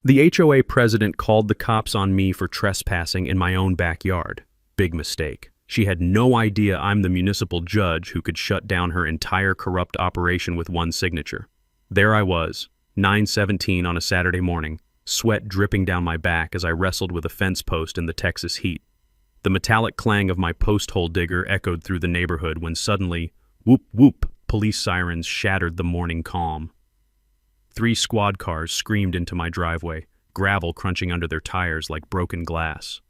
The HOA president called the cops on me for trespassing in my own backyard. Big mistake. She had no idea I'm the municipal judge who could shut down her entire corrupt operation with one signature. There I was, 9:17 on a Saturday morning, sweat dripping down my back as I wrestled with a fence post in the Texas heat. The metallic clang of my post hole digger echoed through the neighborhood when suddenly, whoop whoop, police sirens shattered the morning calm. 3 squad cars screamed into my driveway, gravel crunching under their tires like broken glass.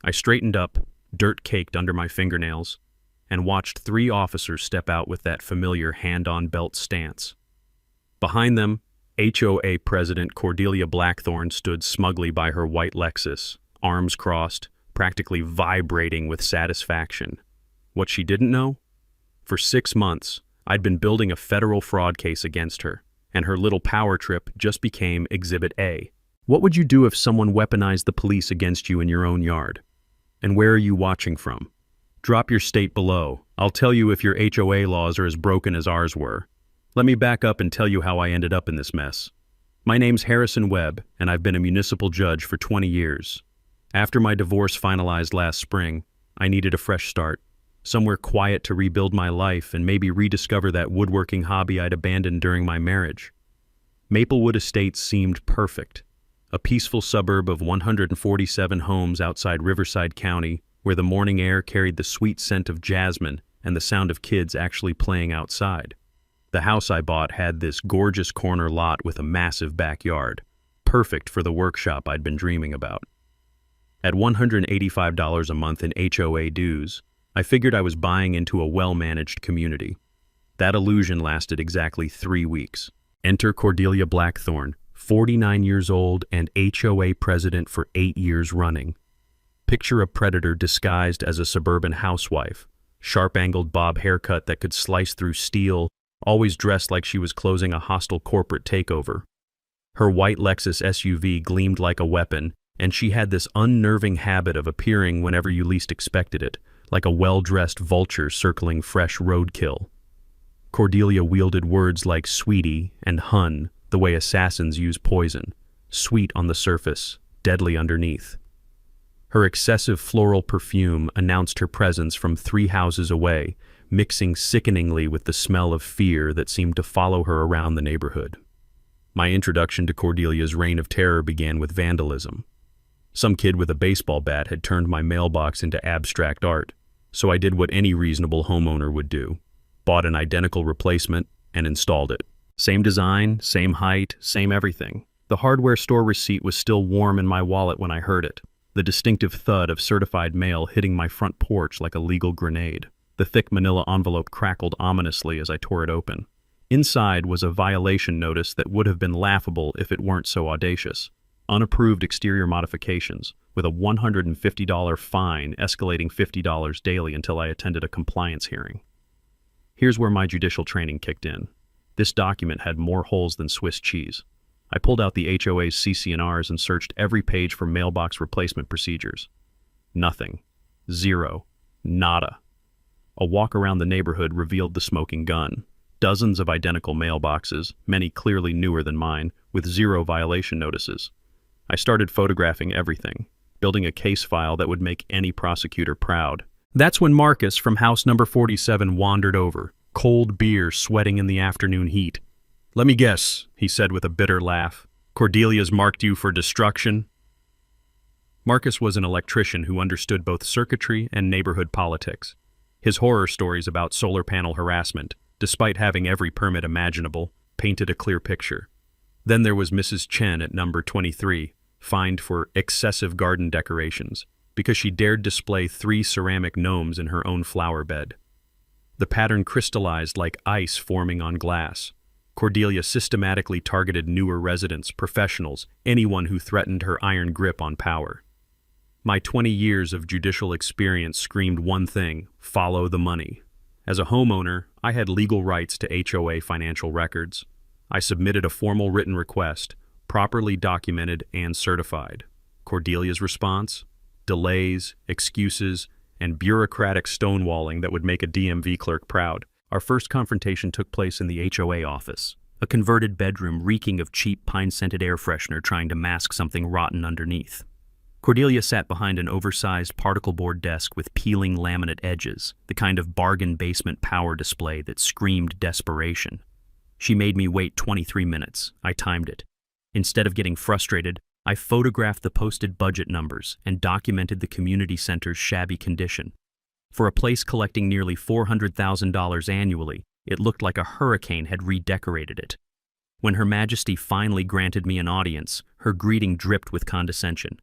I straightened up, dirt caked under my fingernails, and watched 3 officers step out with that familiar hand-on-belt stance. Behind them, HOA President Cordelia Blackthorne stood smugly by her white Lexus, arms crossed, practically vibrating with satisfaction. What she didn't know? For 6 months, I'd been building a federal fraud case against her, and her little power trip just became Exhibit A. What would you do if someone weaponized the police against you in your own yard? And where are you watching from? Drop your state below. I'll tell you if your HOA laws are as broken as ours were. Let me back up and tell you how I ended up in this mess. My name's Harrison Webb, and I've been a municipal judge for 20 years. After my divorce finalized last spring, I needed a fresh start. Somewhere quiet to rebuild my life and maybe rediscover that woodworking hobby I'd abandoned during my marriage. Maplewood Estates seemed perfect. A peaceful suburb of 147 homes outside Riverside County, where the morning air carried the sweet scent of jasmine and the sound of kids actually playing outside. The house I bought had this gorgeous corner lot with a massive backyard, perfect for the workshop I'd been dreaming about. At $185 a month in HOA dues, I figured I was buying into a well-managed community. That illusion lasted exactly 3 weeks. Enter Cordelia Blackthorne, 49 years old and HOA president for 8 years running. Picture a predator disguised as a suburban housewife, sharp-angled bob haircut that could slice through steel, always dressed like she was closing a hostile corporate takeover. Her white Lexus SUV gleamed like a weapon, and she had this unnerving habit of appearing whenever you least expected it, like a well-dressed vulture circling fresh roadkill. Cordelia wielded words like sweetie and hun, the way assassins use poison, sweet on the surface, deadly underneath. Her excessive floral perfume announced her presence from 3 houses away, mixing sickeningly with the smell of fear that seemed to follow her around the neighborhood. My introduction to Cordelia's reign of terror began with vandalism. Some kid with a baseball bat had turned my mailbox into abstract art, so I did what any reasonable homeowner would do. Bought an identical replacement and installed it. Same design, same height, same everything. The hardware store receipt was still warm in my wallet when I heard it, the distinctive thud of certified mail hitting my front porch like a legal grenade. The thick manila envelope crackled ominously as I tore it open. Inside was a violation notice that would have been laughable if it weren't so audacious. Unapproved exterior modifications, with a $150 fine escalating $50 daily until I attended a compliance hearing. Here's where my judicial training kicked in. This document had more holes than Swiss cheese. I pulled out the HOA's CC&Rs and searched every page for mailbox replacement procedures. Nothing. Zero. Nada. A walk around the neighborhood revealed the smoking gun. Dozens of identical mailboxes, many clearly newer than mine, with 0 violation notices. I started photographing everything, building a case file that would make any prosecutor proud. That's when Marcus from house number 47 wandered over, cold beer sweating in the afternoon heat. "Let me guess," he said with a bitter laugh. "Cordelia's marked you for destruction?" Marcus was an electrician who understood both circuitry and neighborhood politics. His horror stories about solar panel harassment, despite having every permit imaginable, painted a clear picture. Then there was Mrs. Chen at number 23, fined for excessive garden decorations, because she dared display 3 ceramic gnomes in her own flower bed. The pattern crystallized like ice forming on glass. Cordelia systematically targeted newer residents, professionals, anyone who threatened her iron grip on power. My 20 years of judicial experience screamed one thing: follow the money. As a homeowner, I had legal rights to HOA financial records. I submitted a formal written request, properly documented and certified. Cordelia's response? Delays, excuses, and bureaucratic stonewalling that would make a DMV clerk proud. Our first confrontation took place in the HOA office. a converted bedroom reeking of cheap pine-scented air freshener trying to mask something rotten underneath. Cordelia sat behind an oversized particle board desk with peeling laminate edges, the kind of bargain basement power display that screamed desperation. She made me wait 23 minutes. I timed it. Instead of getting frustrated, I photographed the posted budget numbers and documented the community center's shabby condition. For a place collecting nearly $400,000 annually, it looked like a hurricane had redecorated it. When Her Majesty finally granted me an audience, her greeting dripped with condescension.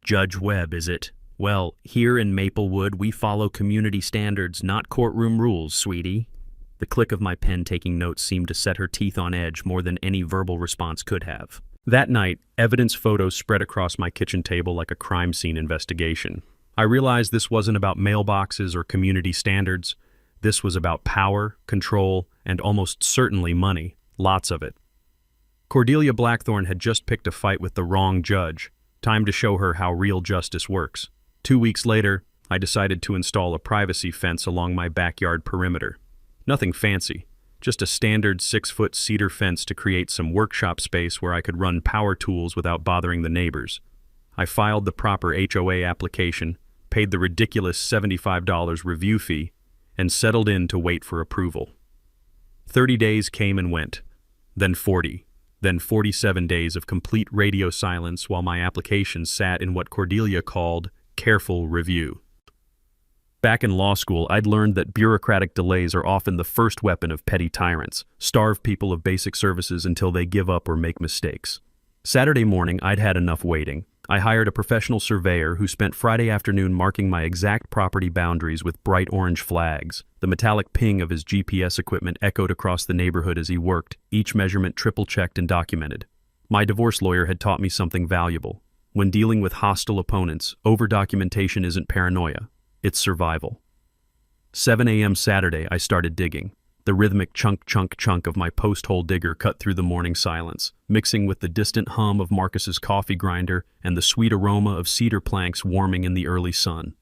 "Judge Webb, is it? Well, here in Maplewood, we follow community standards, not courtroom rules, sweetie." The click of my pen taking notes seemed to set her teeth on edge more than any verbal response could have. That night, evidence photos spread across my kitchen table like a crime scene investigation. I realized this wasn't about mailboxes or community standards. This was about power, control, and almost certainly money. Lots of it. Cordelia Blackthorne had just picked a fight with the wrong judge. Time to show her how real justice works. 2 weeks later, I decided to install a privacy fence along my backyard perimeter. Nothing fancy, just a standard 6-foot cedar fence to create some workshop space where I could run power tools without bothering the neighbors. I filed the proper HOA application, paid the ridiculous $75 review fee, and settled in to wait for approval. 30 days came and went, then 40, then 47 days of complete radio silence while my application sat in what Cordelia called careful review. Back in law school, I'd learned that bureaucratic delays are often the first weapon of petty tyrants, starve people of basic services until they give up or make mistakes. Saturday morning, I'd had enough waiting. I hired a professional surveyor who spent Friday afternoon marking my exact property boundaries with bright orange flags. The metallic ping of his GPS equipment echoed across the neighborhood as he worked, each measurement triple-checked and documented. My divorce lawyer had taught me something valuable. When dealing with hostile opponents, over-documentation isn't paranoia. It's survival. 7 a.m. Saturday, I started digging. The rhythmic chunk of my post-hole digger cut through the morning silence, mixing with the distant hum of Marcus's coffee grinder and the sweet aroma of cedar planks warming in the early sun.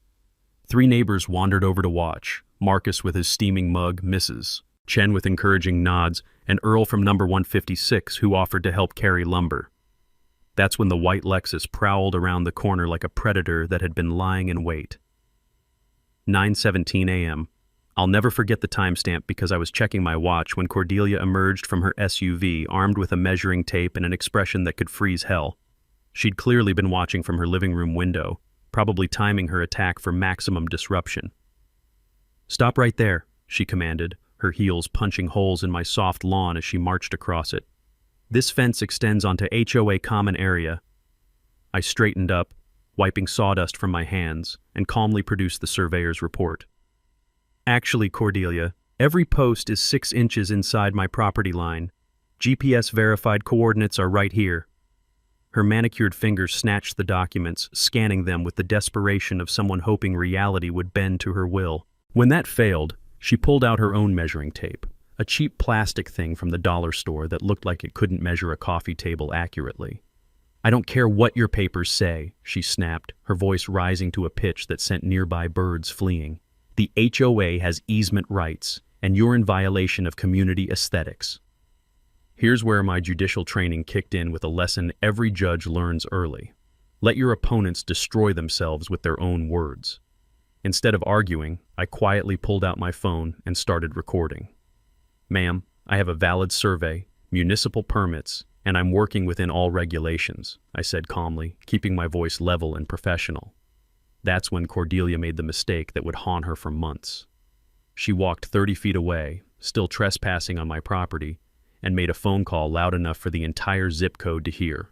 3 neighbors wandered over to watch, Marcus with his steaming mug, Mrs. Chen with encouraging nods, and Earl from number 156 who offered to help carry lumber. That's when the white Lexus prowled around the corner like a predator that had been lying in wait. 9:17 a.m. I'll never forget the timestamp because I was checking my watch when Cordelia emerged from her SUV armed with a measuring tape and an expression that could freeze hell. She'd clearly been watching from her living room window, probably timing her attack for maximum disruption. "Stop right there," she commanded, her heels punching holes in my soft lawn as she marched across it. "This fence extends onto HOA common area." I straightened up, wiping sawdust from my hands, and calmly produced the surveyor's report. "Actually, Cordelia, every post is 6 inches inside my property line. GPS-verified coordinates are right here." Her manicured fingers snatched the documents, scanning them with the desperation of someone hoping reality would bend to her will. When that failed, she pulled out her own measuring tape, a cheap plastic thing from the dollar store that looked like it couldn't measure a coffee table accurately. "I don't care what your papers say," she snapped, her voice rising to a pitch that sent nearby birds fleeing. "The HOA has easement rights, and you're in violation of community aesthetics." Here's where my judicial training kicked in with a lesson every judge learns early. Let your opponents destroy themselves with their own words. Instead of arguing, I quietly pulled out my phone and started recording. "Ma'am, I have a valid survey, municipal permits, and I'm working within all regulations," I said calmly, keeping my voice level and professional. That's when Cordelia made the mistake that would haunt her for months. She walked 30 feet away, still trespassing on my property, and made a phone call loud enough for the entire zip code to hear.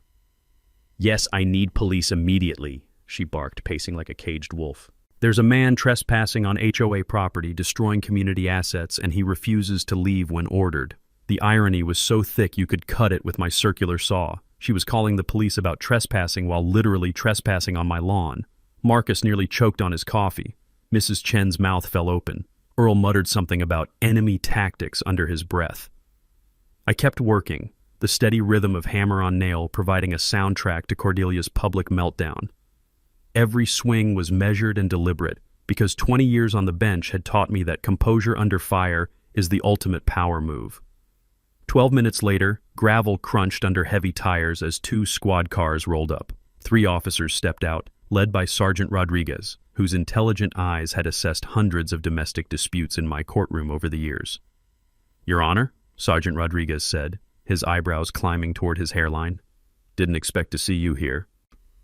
"Yes, I need police immediately," she barked, pacing like a caged wolf. "There's a man trespassing on HOA property, destroying community assets, and he refuses to leave when ordered." The irony was so thick you could cut it with my circular saw. She was calling the police about trespassing while literally trespassing on my lawn. Marcus nearly choked on his coffee. Mrs. Chen's mouth fell open. Earl muttered something about enemy tactics under his breath. I kept working, the steady rhythm of hammer on nail providing a soundtrack to Cordelia's public meltdown. Every swing was measured and deliberate, because 20 years on the bench had taught me that composure under fire is the ultimate power move. 12 minutes later, gravel crunched under heavy tires as 2 squad cars rolled up. 3 officers stepped out, led by Sergeant Rodriguez, whose intelligent eyes had assessed hundreds of domestic disputes in my courtroom over the years. "Your Honor," Sergeant Rodriguez said, his eyebrows climbing toward his hairline. "Didn't expect to see you here."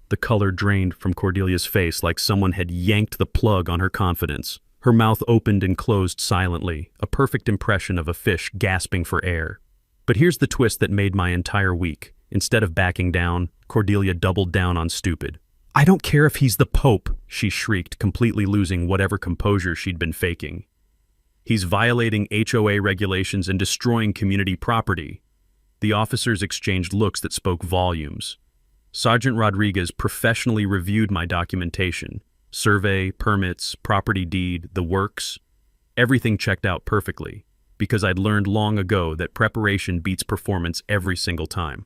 The color drained from Cordelia's face like someone had yanked the plug on her confidence. Her mouth opened and closed silently, a perfect impression of a fish gasping for air. But here's the twist that made my entire week. Instead of backing down, Cordelia doubled down on stupid. "I don't care if he's the Pope," she shrieked, completely losing whatever composure she'd been faking. "He's violating HOA regulations and destroying community property." The officers exchanged looks that spoke volumes. Sergeant Rodriguez professionally reviewed my documentation. Survey, permits, property deed, the works. Everything checked out perfectly, because I'd learned long ago that preparation beats performance every single time.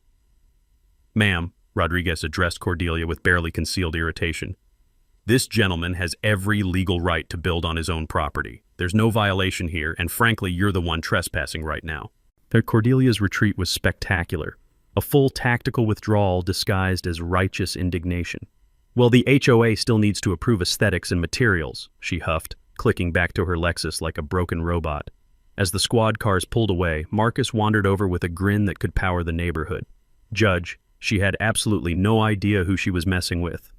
"Ma'am," Rodriguez addressed Cordelia with barely concealed irritation, "this gentleman has every legal right to build on his own property. There's no violation here, and frankly, you're the one trespassing right now." Cordelia's retreat was spectacular, a full tactical withdrawal disguised as righteous indignation. "Well, the HOA still needs to approve aesthetics and materials," she huffed, clicking back to her Lexus like a broken robot. As the squad cars pulled away, Marcus wandered over with a grin that could power the neighborhood. Judge, she had absolutely no idea who she was messing with.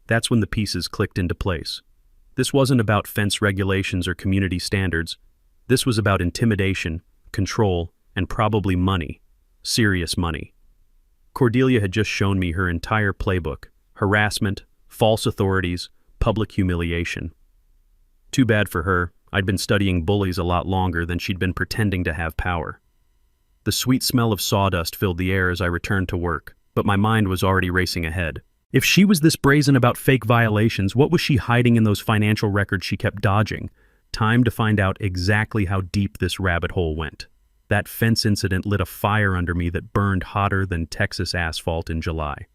That's when the pieces clicked into place. This wasn't about fence regulations or community standards. This was about intimidation, control, and probably money. Serious money. Cordelia had just shown me her entire playbook: harassment, false authorities, public humiliation. Too bad for her, I'd been studying bullies a lot longer than she'd been pretending to have power. The sweet smell of sawdust filled the air as I returned to work, but my mind was already racing ahead. If she was this brazen about fake violations, what was she hiding in those financial records she kept dodging? Time to find out exactly how deep this rabbit hole went. That fence incident lit a fire under me that burned hotter than Texas asphalt in July.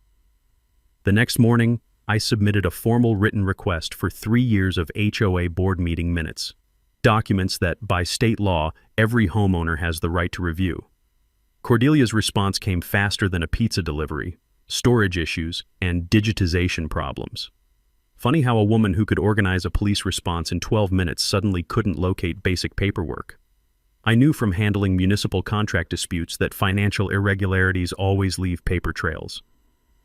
The next morning, I submitted a formal written request for 3 years of HOA board meeting minutes, documents that, by state law, every homeowner has the right to review. Cordelia's response came faster than a pizza delivery: storage issues and digitization problems. Funny how a woman who could organize a police response in 12 minutes suddenly couldn't locate basic paperwork. I knew from handling municipal contract disputes that financial irregularities always leave paper trails.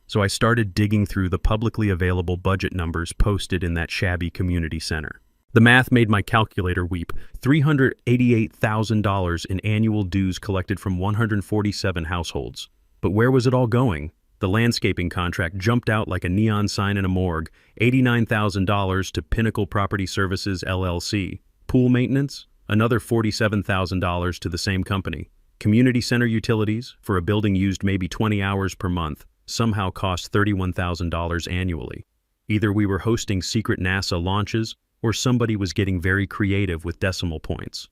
So I started digging through the publicly available budget numbers posted in that shabby community center. The math made my calculator weep. $388,000 in annual dues collected from 147 households. But where was it all going? The landscaping contract jumped out like a neon sign in a morgue. $89,000 to Pinnacle Property Services, LLC. Pool maintenance? Another $47,000 to the same company. Community center utilities, for a building used maybe 20 hours per month, somehow cost $31,000 annually. Either we were hosting secret NASA launches, or somebody was getting very creative with decimal points.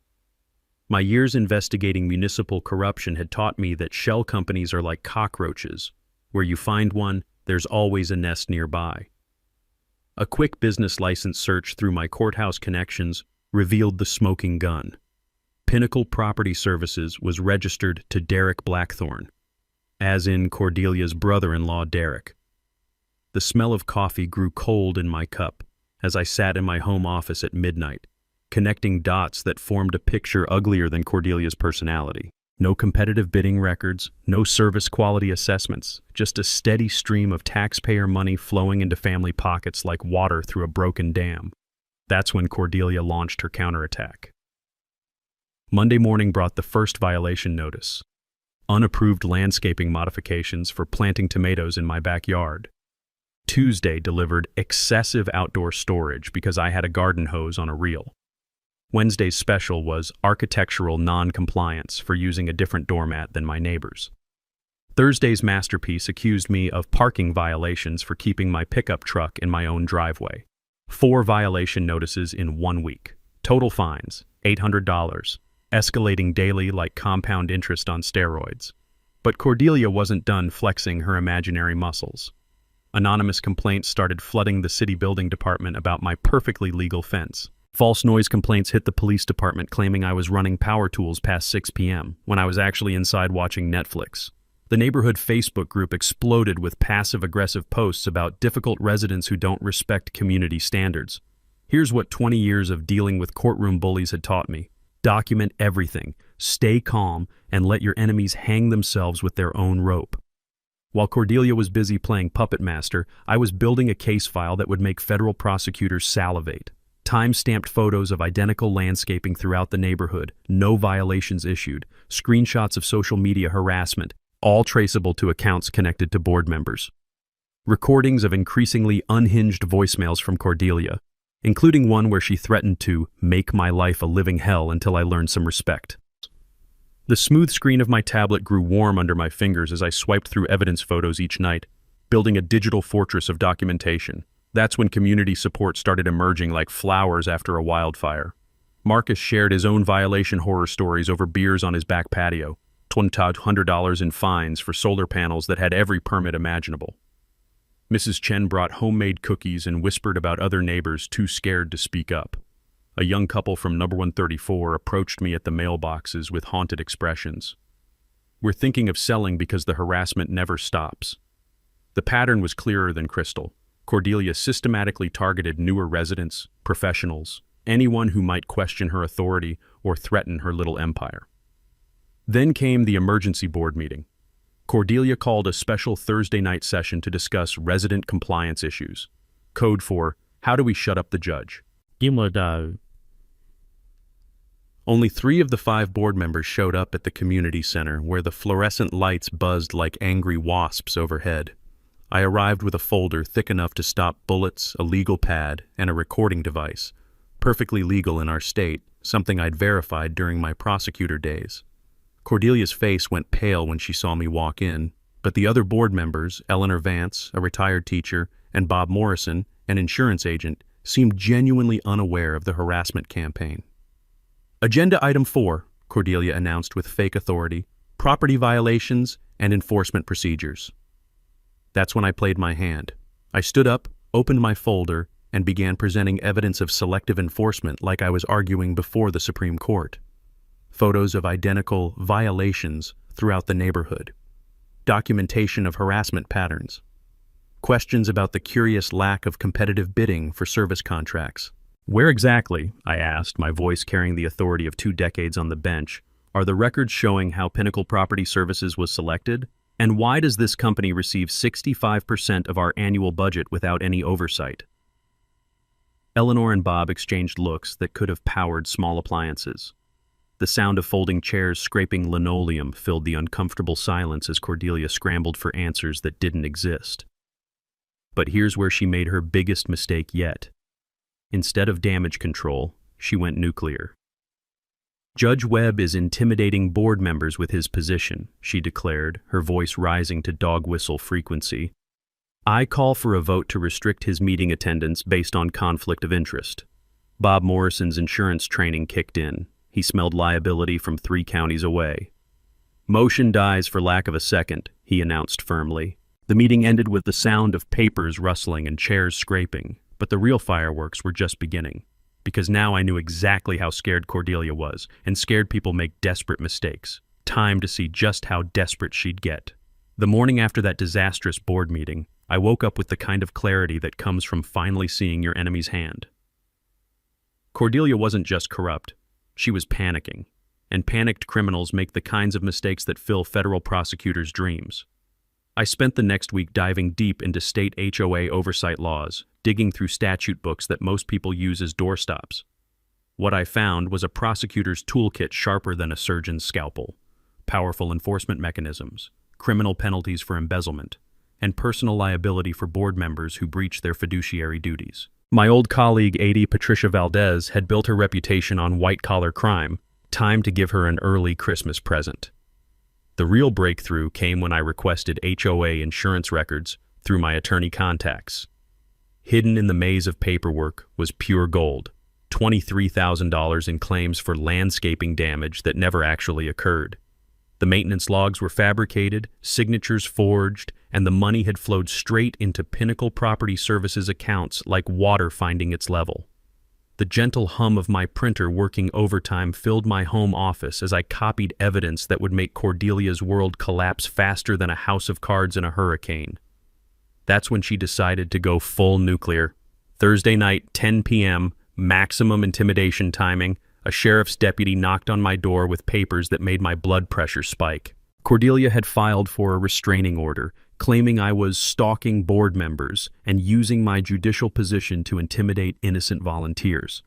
My years investigating municipal corruption had taught me that shell companies are like cockroaches. Where you find one, there's always a nest nearby. A quick business license search through my courthouse connections revealed the smoking gun. Pinnacle Property Services was registered to Derek Blackthorne, as in Cordelia's brother-in-law Derek. The smell of coffee grew cold in my cup as I sat in my home office at midnight, connecting dots that formed a picture uglier than Cordelia's personality. No competitive bidding records, no service quality assessments, just a steady stream of taxpayer money flowing into family pockets like water through a broken dam. That's when Cordelia launched her counterattack. Monday morning brought the first violation notice: unapproved landscaping modifications for planting tomatoes in my backyard. Tuesday delivered excessive outdoor storage because I had a garden hose on a reel. Wednesday's special was architectural non-compliance for using a different doormat than my neighbors. Thursday's masterpiece accused me of parking violations for keeping my pickup truck in my own driveway. 4 violation notices in 1 week. Total fines, $800, escalating daily like compound interest on steroids. But Cordelia wasn't done flexing her imaginary muscles. Anonymous complaints started flooding the city building department about my perfectly legal fence. False noise complaints hit the police department claiming I was running power tools past 6 p.m. when I was actually inside watching Netflix. The neighborhood Facebook group exploded with passive-aggressive posts about difficult residents who don't respect community standards. Here's what 20 years of dealing with courtroom bullies had taught me. Document everything, stay calm, and let your enemies hang themselves with their own rope. While Cordelia was busy playing puppet master, I was building a case file that would make federal prosecutors salivate. Time-stamped photos of identical landscaping throughout the neighborhood, no violations issued, screenshots of social media harassment, all traceable to accounts connected to board members. Recordings of increasingly unhinged voicemails from Cordelia, including one where she threatened to make my life a living hell until I learned some respect. The smooth screen of my tablet grew warm under my fingers as I swiped through evidence photos each night, building a digital fortress of documentation. That's when community support started emerging like flowers after a wildfire. Marcus shared his own violation horror stories over beers on his back patio, $100 in fines for solar panels that had every permit imaginable. Mrs. Chen brought homemade cookies and whispered about other neighbors too scared to speak up. A young couple from number 134 approached me at the mailboxes with haunted expressions. We're thinking of selling because the harassment never stops. The pattern was clearer than crystal. Cordelia systematically targeted newer residents, professionals, anyone who might question her authority or threaten her little empire. Then came the emergency board meeting. Cordelia called a special Thursday night session to discuss resident compliance issues. Code for, how do we shut up the judge? Only 3 of the 5 board members showed up at the community center, where the fluorescent lights buzzed like angry wasps overhead. I arrived with a folder thick enough to stop bullets, a legal pad, and a recording device. Perfectly legal in our state, something I'd verified during my prosecutor days. Cordelia's face went pale when she saw me walk in, but the other board members, Eleanor Vance, a retired teacher, and Bob Morrison, an insurance agent, seemed genuinely unaware of the harassment campaign. Agenda Item 4, Cordelia announced with fake authority, property violations and enforcement procedures. That's when I played my hand. I stood up, opened my folder, and began presenting evidence of selective enforcement like I was arguing before the Supreme Court. Photos of identical violations throughout the neighborhood. Documentation of harassment patterns. Questions about the curious lack of competitive bidding for service contracts. Where exactly, I asked, my voice carrying the authority of 2 decades on the bench, are the records showing how Pinnacle Property Services was selected? And why does this company receive 65% of our annual budget without any oversight? Eleanor and Bob exchanged looks that could have powered small appliances. The sound of folding chairs scraping linoleum filled the uncomfortable silence as Cordelia scrambled for answers that didn't exist. But here's where she made her biggest mistake yet. Instead of damage control, she went nuclear. Judge Webb is intimidating board members with his position, she declared, her voice rising to dog whistle frequency. I call for a vote to restrict his meeting attendance based on conflict of interest. Bob Morrison's insurance training kicked in. He smelled liability from 3 counties away. Motion dies for lack of a second, he announced firmly. The meeting ended with the sound of papers rustling and chairs scraping, but the real fireworks were just beginning. Because now I knew exactly how scared Cordelia was, and scared people make desperate mistakes. Time to see just how desperate she'd get. The morning after that disastrous board meeting, I woke up with the kind of clarity that comes from finally seeing your enemy's hand. Cordelia wasn't just corrupt, she was panicking. And panicked criminals make the kinds of mistakes that fill federal prosecutors' dreams. I spent the next week diving deep into state HOA oversight laws, digging through statute books that most people use as doorstops. What I found was a prosecutor's toolkit sharper than a surgeon's scalpel, powerful enforcement mechanisms, criminal penalties for embezzlement, and personal liability for board members who breach their fiduciary duties. My old colleague AD Patricia Valdez had built her reputation on white-collar crime. Time to give her an early Christmas present. The real breakthrough came when I requested HOA insurance records through my attorney contacts. Hidden in the maze of paperwork was pure gold, $23,000 in claims for landscaping damage that never actually occurred. The maintenance logs were fabricated, signatures forged, and the money had flowed straight into Pinnacle Property Services accounts like water finding its level. The gentle hum of my printer working overtime filled my home office as I copied evidence that would make Cordelia's world collapse faster than a house of cards in a hurricane. That's when she decided to go full nuclear. Thursday night, 10 p.m., maximum intimidation timing, a sheriff's deputy knocked on my door with papers that made my blood pressure spike. Cordelia had filed for a restraining order, claiming I was stalking board members and using my judicial position to intimidate innocent volunteers.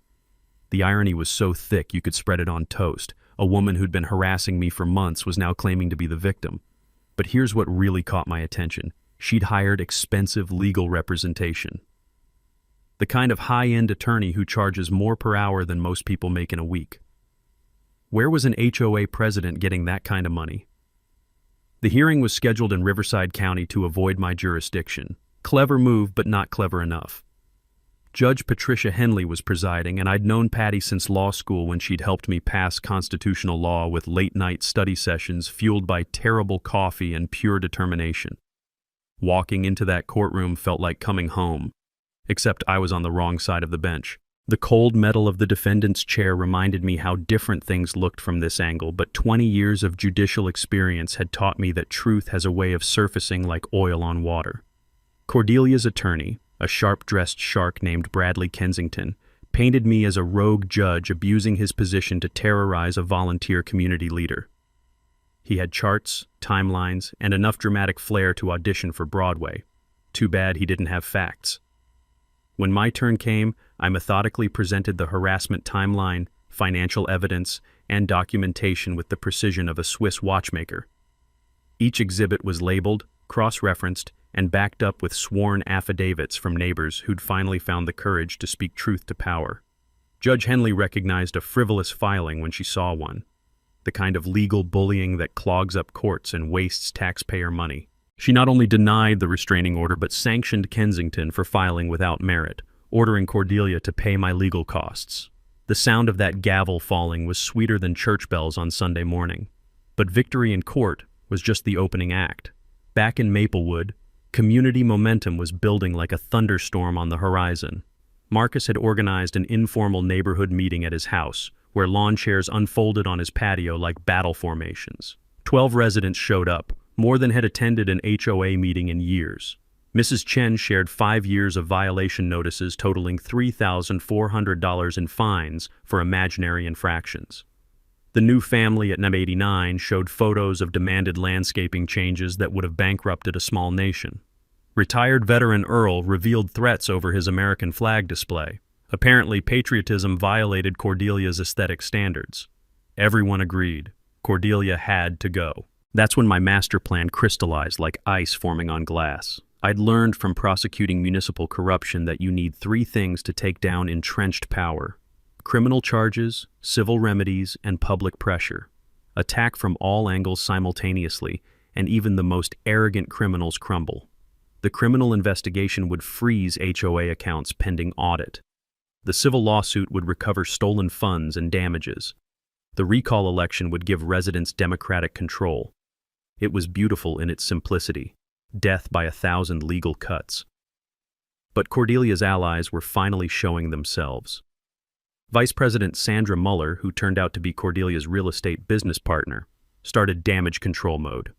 The irony was so thick you could spread it on toast. A woman who'd been harassing me for months was now claiming to be the victim. But here's what really caught my attention. She'd hired expensive legal representation. The kind of high-end attorney who charges more per hour than most people make in a week. Where was an HOA president getting that kind of money? The hearing was scheduled in Riverside County to avoid my jurisdiction. Clever move, but not clever enough. Judge Patricia Henley was presiding, and I'd known Patty since law school when she'd helped me pass constitutional law with late-night study sessions fueled by terrible coffee and pure determination. Walking into that courtroom felt like coming home, except I was on the wrong side of the bench. The cold metal of the defendant's chair reminded me how different things looked from this angle, but 20 years of judicial experience had taught me that truth has a way of surfacing like oil on water. Cordelia's attorney, a sharp-dressed shark named Bradley Kensington, painted me as a rogue judge abusing his position to terrorize a volunteer community leader. He had charts, timelines, and enough dramatic flair to audition for Broadway. Too bad he didn't have facts. When my turn came, I methodically presented the harassment timeline, financial evidence, and documentation with the precision of a Swiss watchmaker. Each exhibit was labeled, cross-referenced, and backed up with sworn affidavits from neighbors who'd finally found the courage to speak truth to power. Judge Henley recognized a frivolous filing when she saw one, the kind of legal bullying that clogs up courts and wastes taxpayer money. She not only denied the restraining order but sanctioned Kensington for filing without merit, ordering Cordelia to pay my legal costs. The sound of that gavel falling was sweeter than church bells on Sunday morning. But victory in court was just the opening act. Back in Maplewood, community momentum was building like a thunderstorm on the horizon. Marcus had organized an informal neighborhood meeting at his house, where lawn chairs unfolded on his patio like battle formations. 12 residents showed up, more than had attended an HOA meeting in years. Mrs. Chen shared 5 years of violation notices totaling $3,400 in fines for imaginary infractions. The new family at number 89 showed photos of demanded landscaping changes that would have bankrupted a small nation. Retired veteran Earl revealed threats over his American flag display. Apparently, patriotism violated Cordelia's aesthetic standards. Everyone agreed. Cordelia had to go. That's when my master plan crystallized like ice forming on glass. I'd learned from prosecuting municipal corruption that you need 3 things to take down entrenched power: criminal charges, civil remedies, and public pressure. Attack from all angles simultaneously, and even the most arrogant criminals crumble. The criminal investigation would freeze HOA accounts pending audit. The civil lawsuit would recover stolen funds and damages. The recall election would give residents democratic control. It was beautiful in its simplicity, death by 1,000 legal cuts. But Cordelia's allies were finally showing themselves. Vice President Sandra Muller, who turned out to be Cordelia's real estate business partner, started damage control mode.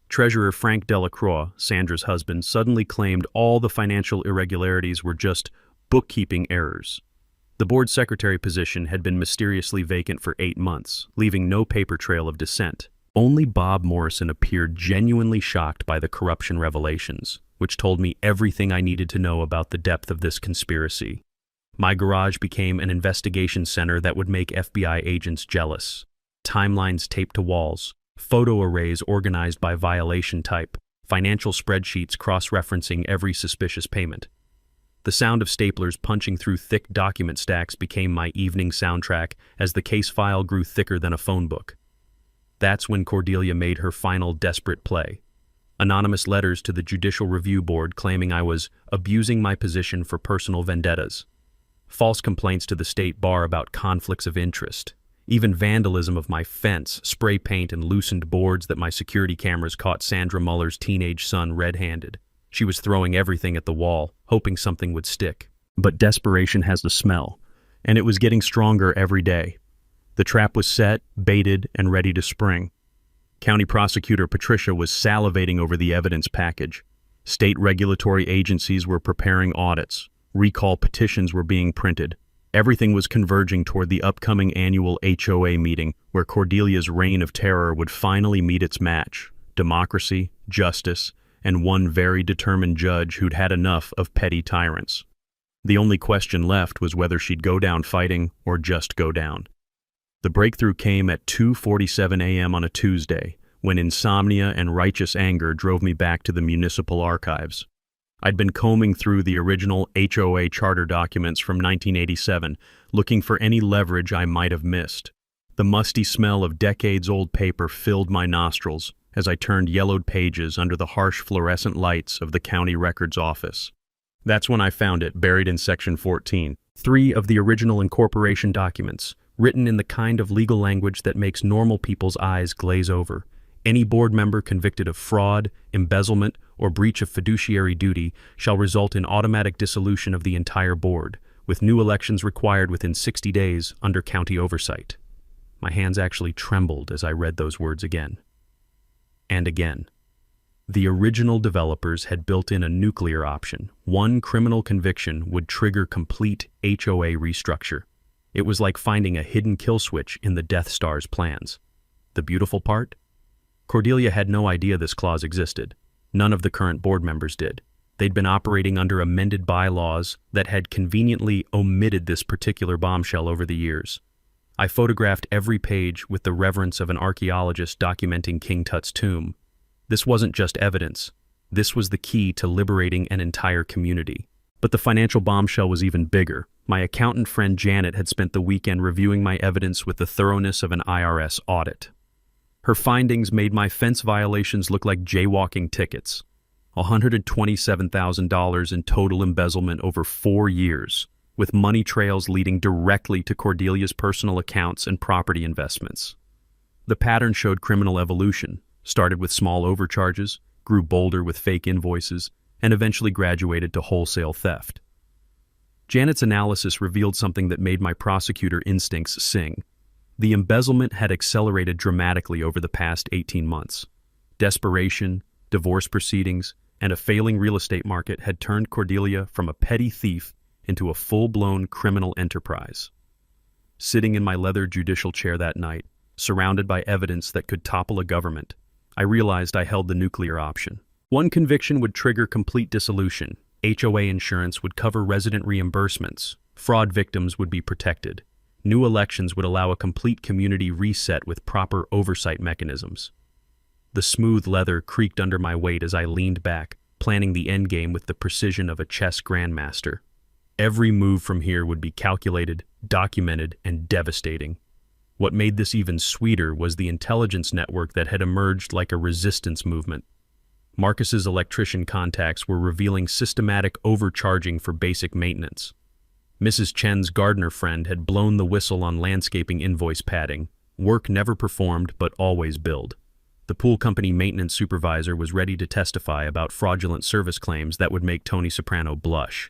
Treasurer Frank Delacroix, Sandra's husband, suddenly claimed all the financial irregularities were just bookkeeping errors. The board secretary position had been mysteriously vacant for 8 months, leaving no paper trail of dissent. Only Bob Morrison appeared genuinely shocked by the corruption revelations, which told me everything I needed to know about the depth of this conspiracy. My garage became an investigation center that would make FBI agents jealous. Timelines taped to walls, photo arrays organized by violation type, financial spreadsheets cross-referencing every suspicious payment. The sound of staplers punching through thick document stacks became my evening soundtrack as the case file grew thicker than a phone book. That's when Cordelia made her final desperate play. Anonymous letters to the Judicial Review Board claiming I was abusing my position for personal vendettas. False complaints to the state bar about conflicts of interest. Even vandalism of my fence, spray paint, and loosened boards that my security cameras caught Sandra Muller's teenage son red-handed. She was throwing everything at the wall, hoping something would stick. But desperation has a smell. And it was getting stronger every day. The trap was set, baited, and ready to spring. County Prosecutor Patricia was salivating over the evidence package. State regulatory agencies were preparing audits. Recall petitions were being printed. Everything was converging toward the upcoming annual HOA meeting where Cordelia's reign of terror would finally meet its match: democracy, justice, and one very determined judge who'd had enough of petty tyrants. The only question left was whether she'd go down fighting or just go down. The breakthrough came at 2:47 a.m. on a Tuesday, when insomnia and righteous anger drove me back to the municipal archives. I'd been combing through the original HOA charter documents from 1987, looking for any leverage I might have missed. The musty smell of decades-old paper filled my nostrils as I turned yellowed pages under the harsh fluorescent lights of the county records office. That's when I found it, buried in Section 14. 3 of the original incorporation documents, written in the kind of legal language that makes normal people's eyes glaze over. Any board member convicted of fraud, embezzlement, or breach of fiduciary duty shall result in automatic dissolution of the entire board, with new elections required within 60 days under county oversight. My hands actually trembled as I read those words again. And again. The original developers had built in a nuclear option. One criminal conviction would trigger complete HOA restructure. It was like finding a hidden kill switch in the Death Star's plans. The beautiful part? Cordelia had no idea this clause existed. None of the current board members did. They'd been operating under amended bylaws that had conveniently omitted this particular bombshell over the years. I photographed every page with the reverence of an archaeologist documenting King Tut's tomb. This wasn't just evidence. This was the key to liberating an entire community. But the financial bombshell was even bigger. My accountant friend Janet had spent the weekend reviewing my evidence with the thoroughness of an IRS audit. Her findings made my fence violations look like jaywalking tickets. $127,000 in total embezzlement over 4 years, with money trails leading directly to Cordelia's personal accounts and property investments. The pattern showed criminal evolution, started with small overcharges, grew bolder with fake invoices, and eventually graduated to wholesale theft. Janet's analysis revealed something that made my prosecutor instincts sing. The embezzlement had accelerated dramatically over the past 18 months. Desperation, divorce proceedings, and a failing real estate market had turned Cordelia from a petty thief into a full-blown criminal enterprise. Sitting in my leather judicial chair that night, surrounded by evidence that could topple a government, I realized I held the nuclear option. One conviction would trigger complete dissolution. HOA insurance would cover resident reimbursements. Fraud victims would be protected. New elections would allow a complete community reset with proper oversight mechanisms. The smooth leather creaked under my weight as I leaned back, planning the endgame with the precision of a chess grandmaster. Every move from here would be calculated, documented, and devastating. What made this even sweeter was the intelligence network that had emerged like a resistance movement. Marcus's electrician contacts were revealing systematic overcharging for basic maintenance. Mrs. Chen's gardener friend had blown the whistle on landscaping invoice padding, work never performed but always billed. The pool company maintenance supervisor was ready to testify about fraudulent service claims that would make Tony Soprano blush.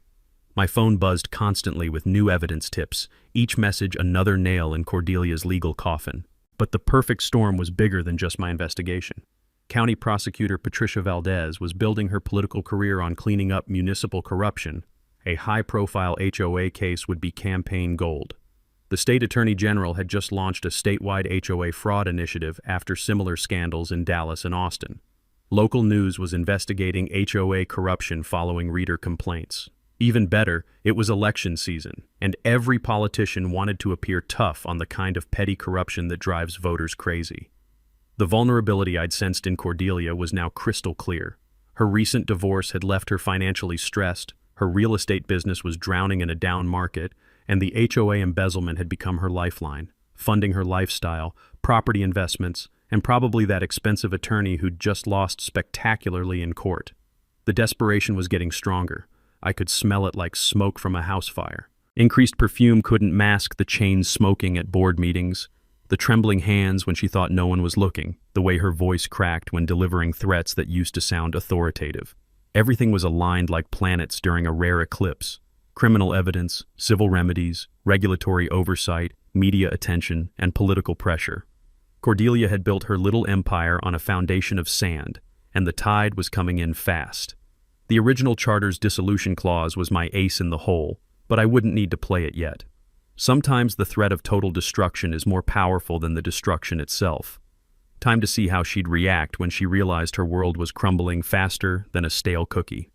My phone buzzed constantly with new evidence tips, each message another nail in Cordelia's legal coffin. But the perfect storm was bigger than just my investigation. County Prosecutor Patricia Valdez was building her political career on cleaning up municipal corruption. A high-profile HOA case would be campaign gold. The state attorney general had just launched a statewide HOA fraud initiative after similar scandals in Dallas and Austin. Local news was investigating HOA corruption following reader complaints. Even better, it was election season, and every politician wanted to appear tough on the kind of petty corruption that drives voters crazy. The vulnerability I'd sensed in Cordelia was now crystal clear. Her recent divorce had left her financially stressed, her real estate business was drowning in a down market, and the HOA embezzlement had become her lifeline, funding her lifestyle, property investments, and probably that expensive attorney who'd just lost spectacularly in court. The desperation was getting stronger. I could smell it like smoke from a house fire. Increased perfume couldn't mask the chain smoking at board meetings, the trembling hands when she thought no one was looking, the way her voice cracked when delivering threats that used to sound authoritative. Everything was aligned like planets during a rare eclipse. Criminal evidence, civil remedies, regulatory oversight, media attention, and political pressure. Cordelia had built her little empire on a foundation of sand, and the tide was coming in fast. The original charter's dissolution clause was my ace in the hole, but I wouldn't need to play it yet. Sometimes the threat of total destruction is more powerful than the destruction itself. Time to see how she'd react when she realized her world was crumbling faster than a stale cookie.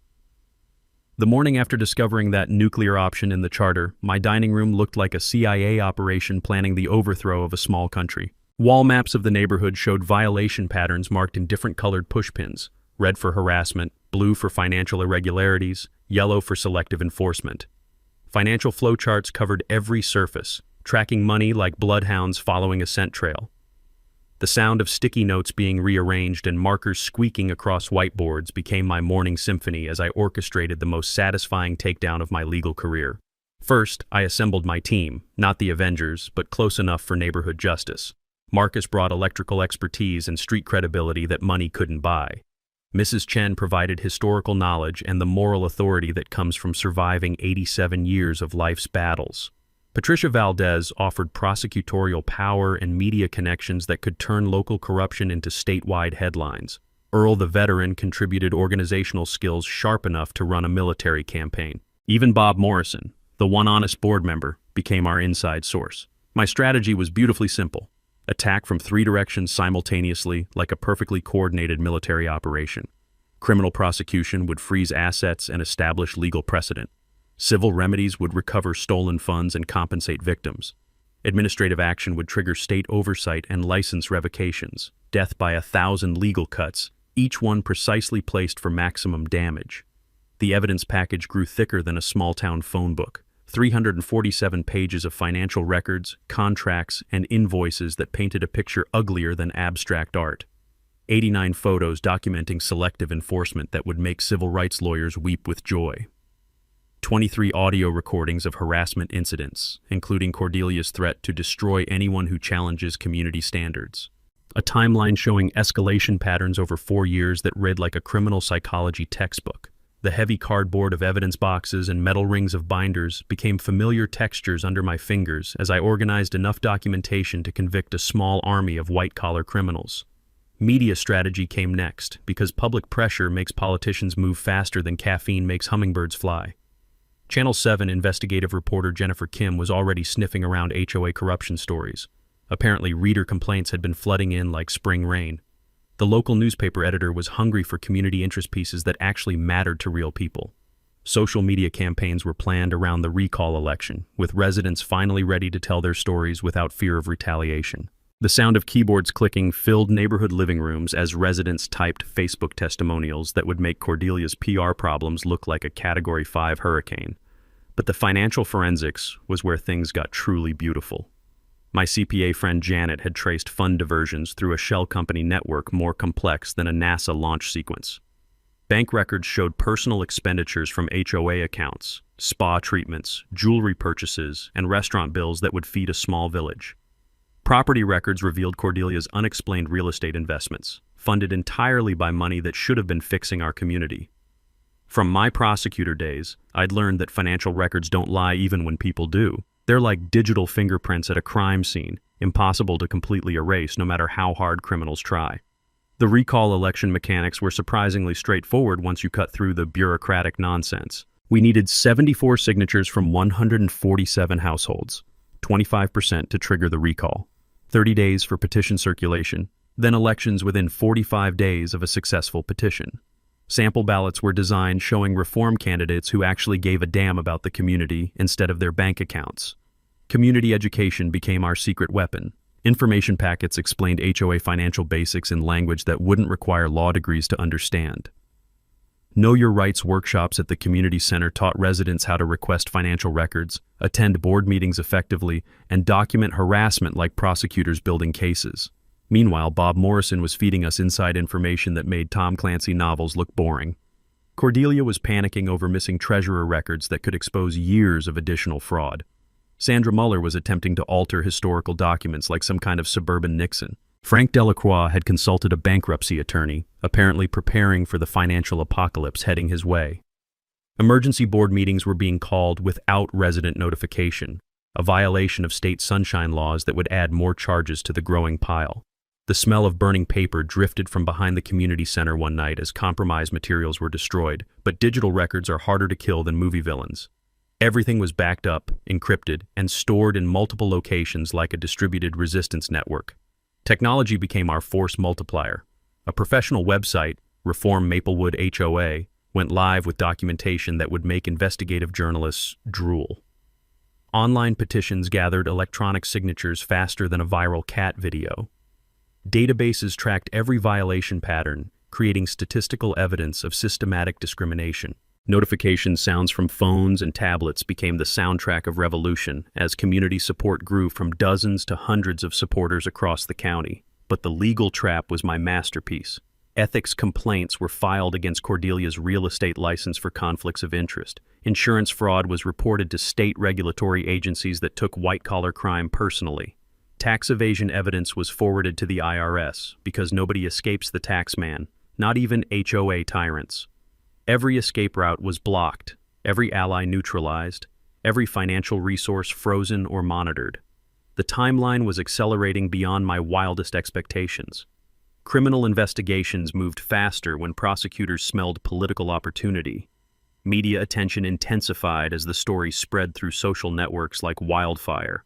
The morning after discovering that nuclear option in the charter, my dining room looked like a CIA operation planning the overthrow of a small country. Wall maps of the neighborhood showed violation patterns marked in different colored pushpins: red for harassment, blue for financial irregularities, yellow for selective enforcement. Financial flowcharts covered every surface, tracking money like bloodhounds following a scent trail. The sound of sticky notes being rearranged and markers squeaking across whiteboards became my morning symphony as I orchestrated the most satisfying takedown of my legal career. First, I assembled my team, not the Avengers, but close enough for neighborhood justice. Marcus brought electrical expertise and street credibility that money couldn't buy. Mrs. Chen provided historical knowledge and the moral authority that comes from surviving 87 years of life's battles. Patricia Valdez offered prosecutorial power and media connections that could turn local corruption into statewide headlines. Earl the veteran contributed organizational skills sharp enough to run a military campaign. Even Bob Morrison, the one honest board member, became our inside source. My strategy was beautifully simple. Attack from 3 directions simultaneously, like a perfectly coordinated military operation. Criminal prosecution would freeze assets and establish legal precedent. Civil remedies would recover stolen funds and compensate victims. Administrative action would trigger state oversight and license revocations. Death by 1,000 legal cuts, each one precisely placed for maximum damage. The evidence package grew thicker than a small-town phone book. 347 pages of financial records, contracts, and invoices that painted a picture uglier than abstract art. 89 photos documenting selective enforcement that would make civil rights lawyers weep with joy. 23 audio recordings of harassment incidents, including Cordelia's threat to destroy anyone who challenges community standards. A timeline showing escalation patterns over 4 years that read like a criminal psychology textbook. The heavy cardboard of evidence boxes and metal rings of binders became familiar textures under my fingers as I organized enough documentation to convict a small army of white-collar criminals. Media strategy came next, because public pressure makes politicians move faster than caffeine makes hummingbirds fly. Channel 7 investigative reporter Jennifer Kim was already sniffing around HOA corruption stories. Apparently, reader complaints had been flooding in like spring rain. The local newspaper editor was hungry for community interest pieces that actually mattered to real people. Social media campaigns were planned around the recall election, with residents finally ready to tell their stories without fear of retaliation. The sound of keyboards clicking filled neighborhood living rooms as residents typed Facebook testimonials that would make Cordelia's PR problems look like a Category 5 hurricane. But the financial forensics was where things got truly beautiful. My CPA friend Janet had traced fund diversions through a shell company network more complex than a NASA launch sequence. Bank records showed personal expenditures from HOA accounts, spa treatments, jewelry purchases, and restaurant bills that would feed a small village. Property records revealed Cordelia's unexplained real estate investments, funded entirely by money that should have been fixing our community. From my prosecutor days, I'd learned that financial records don't lie even when people do. They're like digital fingerprints at a crime scene, impossible to completely erase no matter how hard criminals try. The recall election mechanics were surprisingly straightforward once you cut through the bureaucratic nonsense. We needed 74 signatures from 147 households, 25% to trigger the recall, 30 days for petition circulation, then elections within 45 days of a successful petition. Sample ballots were designed showing reform candidates who actually gave a damn about the community instead of their bank accounts. Community education became our secret weapon. Information packets explained HOA financial basics in language that wouldn't require law degrees to understand. Know Your Rights workshops at the community center taught residents how to request financial records, attend board meetings effectively, and document harassment like prosecutors building cases. Meanwhile, Bob Morrison was feeding us inside information that made Tom Clancy novels look boring. Cordelia was panicking over missing treasurer records that could expose years of additional fraud. Sandra Muller was attempting to alter historical documents like some kind of suburban Nixon. Frank Delacroix had consulted a bankruptcy attorney, apparently preparing for the financial apocalypse heading his way. Emergency board meetings were being called without resident notification. a violation of state sunshine laws that would add more charges to the growing pile. The smell of burning paper drifted from behind the community center one night as compromised materials were destroyed, but digital records are harder to kill than movie villains. Everything was backed up, encrypted, and stored in multiple locations like a distributed resistance network. Technology became our force multiplier. A professional website, Reform Maplewood HOA, went live with documentation that would make investigative journalists drool. Online petitions gathered electronic signatures faster than a viral cat video. Databases tracked every violation pattern, creating statistical evidence of systematic discrimination. Notification sounds from phones and tablets became the soundtrack of revolution as community support grew from dozens to hundreds of supporters across the county. But the legal trap was my masterpiece. Ethics complaints were filed against Cordelia's real estate license for conflicts of interest. Insurance fraud was reported to state regulatory agencies that took white-collar crime personally. Tax evasion evidence was forwarded to the IRS because nobody escapes the tax man, not even HOA tyrants. Every escape route was blocked, every ally neutralized, every financial resource frozen or monitored. The timeline was accelerating beyond my wildest expectations. Criminal investigations moved faster when prosecutors smelled political opportunity. Media attention intensified as the story spread through social networks like wildfire.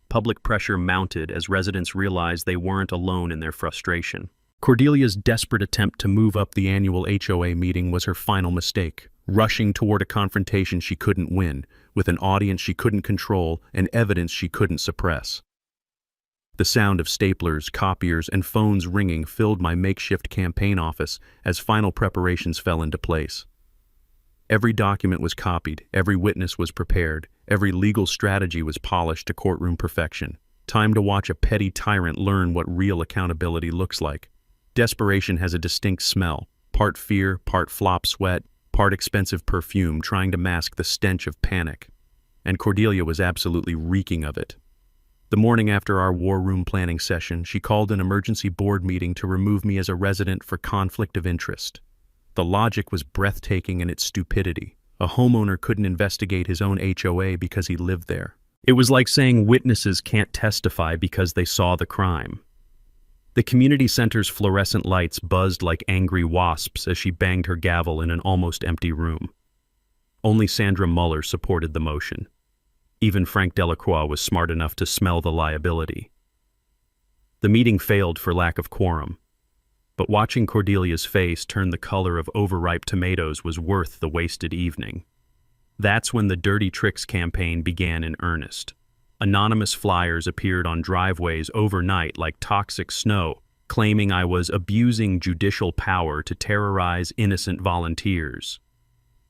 Public pressure mounted as residents realized they weren't alone in their frustration. Cordelia's desperate attempt to move up the annual HOA meeting was her final mistake, rushing toward a confrontation she couldn't win, with an audience she couldn't control and evidence she couldn't suppress. The sound of staplers, copiers, and phones ringing filled my makeshift campaign office as final preparations fell into place. Every document was copied, every witness was prepared, every legal strategy was polished to courtroom perfection. Time to watch a petty tyrant learn what real accountability looks like. Desperation has a distinct smell, part fear, part flop sweat, part expensive perfume trying to mask the stench of panic. And Cordelia was absolutely reeking of it. The morning after our war room planning session, she called an emergency board meeting to remove me as a resident for conflict of interest. The logic was breathtaking in its stupidity. A homeowner couldn't investigate his own HOA because he lived there. It was like saying witnesses can't testify because they saw the crime. The community center's fluorescent lights buzzed like angry wasps as she banged her gavel in an almost empty room. Only Sandra Muller supported the motion. Even Frank Delacroix was smart enough to smell the liability. The meeting failed for lack of quorum. But watching Cordelia's face turn the color of overripe tomatoes was worth the wasted evening. That's when the Dirty Tricks campaign began in earnest. Anonymous flyers appeared on driveways overnight like toxic snow, claiming I was abusing judicial power to terrorize innocent volunteers.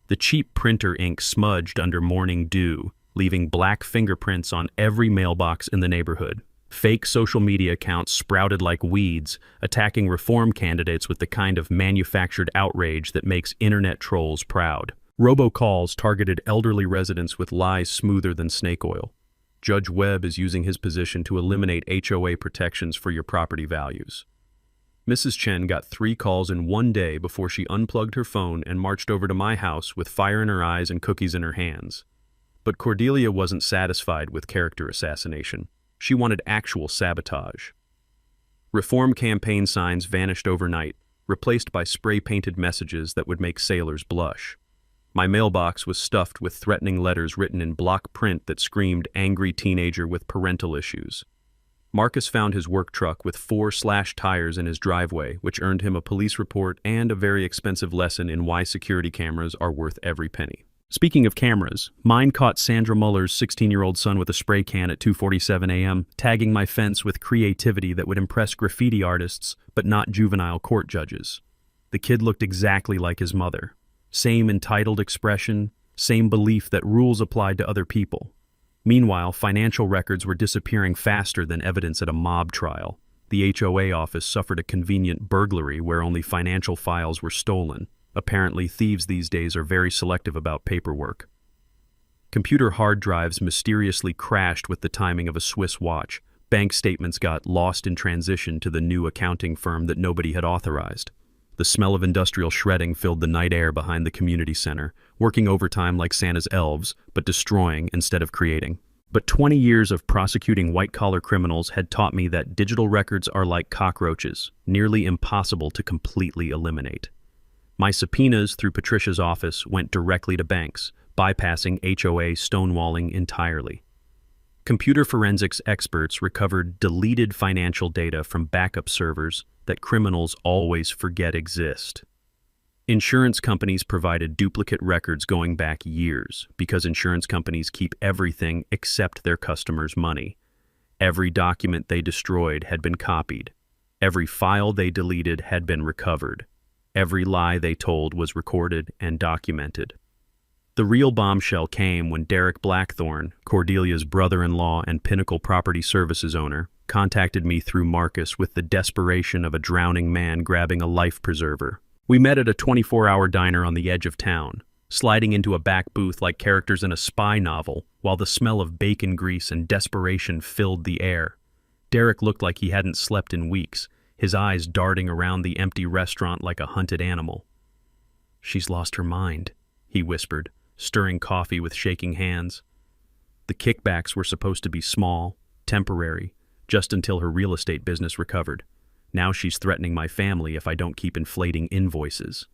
The cheap printer ink smudged under morning dew, leaving black fingerprints on every mailbox in the neighborhood. Fake social media accounts sprouted like weeds, attacking reform candidates with the kind of manufactured outrage that makes internet trolls proud. Robocalls targeted elderly residents with lies smoother than snake oil. Judge Webb is using his position to eliminate HOA protections for your property values. Mrs. Chen got 3 calls in one day before she unplugged her phone and marched over to my house with fire in her eyes and cookies in her hands. But Cordelia wasn't satisfied with character assassination. She wanted actual sabotage. Reform campaign signs vanished overnight, replaced by spray-painted messages that would make sailors blush. My mailbox was stuffed with threatening letters written in block print that screamed angry teenager with parental issues. Marcus found his work truck with 4 slashed tires in his driveway, which earned him a police report and a very expensive lesson in why security cameras are worth every penny. Speaking of cameras, mine caught Sandra Muller's 16-year-old son with a spray can at 2:47 a.m., tagging my fence with creativity that would impress graffiti artists, but not juvenile court judges. The kid looked exactly like his mother. Same entitled expression, same belief that rules applied to other people. Meanwhile, financial records were disappearing faster than evidence at a mob trial. The HOA office suffered a convenient burglary where only financial files were stolen. Apparently, thieves these days are very selective about paperwork. Computer hard drives mysteriously crashed with the timing of a Swiss watch. Bank statements got lost in transition to the new accounting firm that nobody had authorized. The smell of industrial shredding filled the night air behind the community center, working overtime like Santa's elves, but destroying instead of creating. But 20 years of prosecuting white-collar criminals had taught me that digital records are like cockroaches, nearly impossible to completely eliminate. My subpoenas through Patricia's office went directly to banks, bypassing HOA stonewalling entirely. Computer forensics experts recovered deleted financial data from backup servers that criminals always forget exist. Insurance companies provided duplicate records going back years because insurance companies keep everything except their customers' money. Every document they destroyed had been copied. Every file they deleted had been recovered. Every lie they told was recorded and documented. The real bombshell came when Derek Blackthorne, Cordelia's brother-in-law and Pinnacle Property Services owner, contacted me through Marcus with the desperation of a drowning man grabbing a life preserver. We met at a 24-hour diner on the edge of town, sliding into a back booth like characters in a spy novel, while the smell of bacon grease and desperation filled the air. Derek looked like he hadn't slept in weeks, his eyes darting around the empty restaurant like a hunted animal. "She's lost her mind," he whispered, stirring coffee with shaking hands. The kickbacks were supposed to be small, temporary, just until her real estate business recovered. Now she's threatening my family if I don't keep inflating invoices.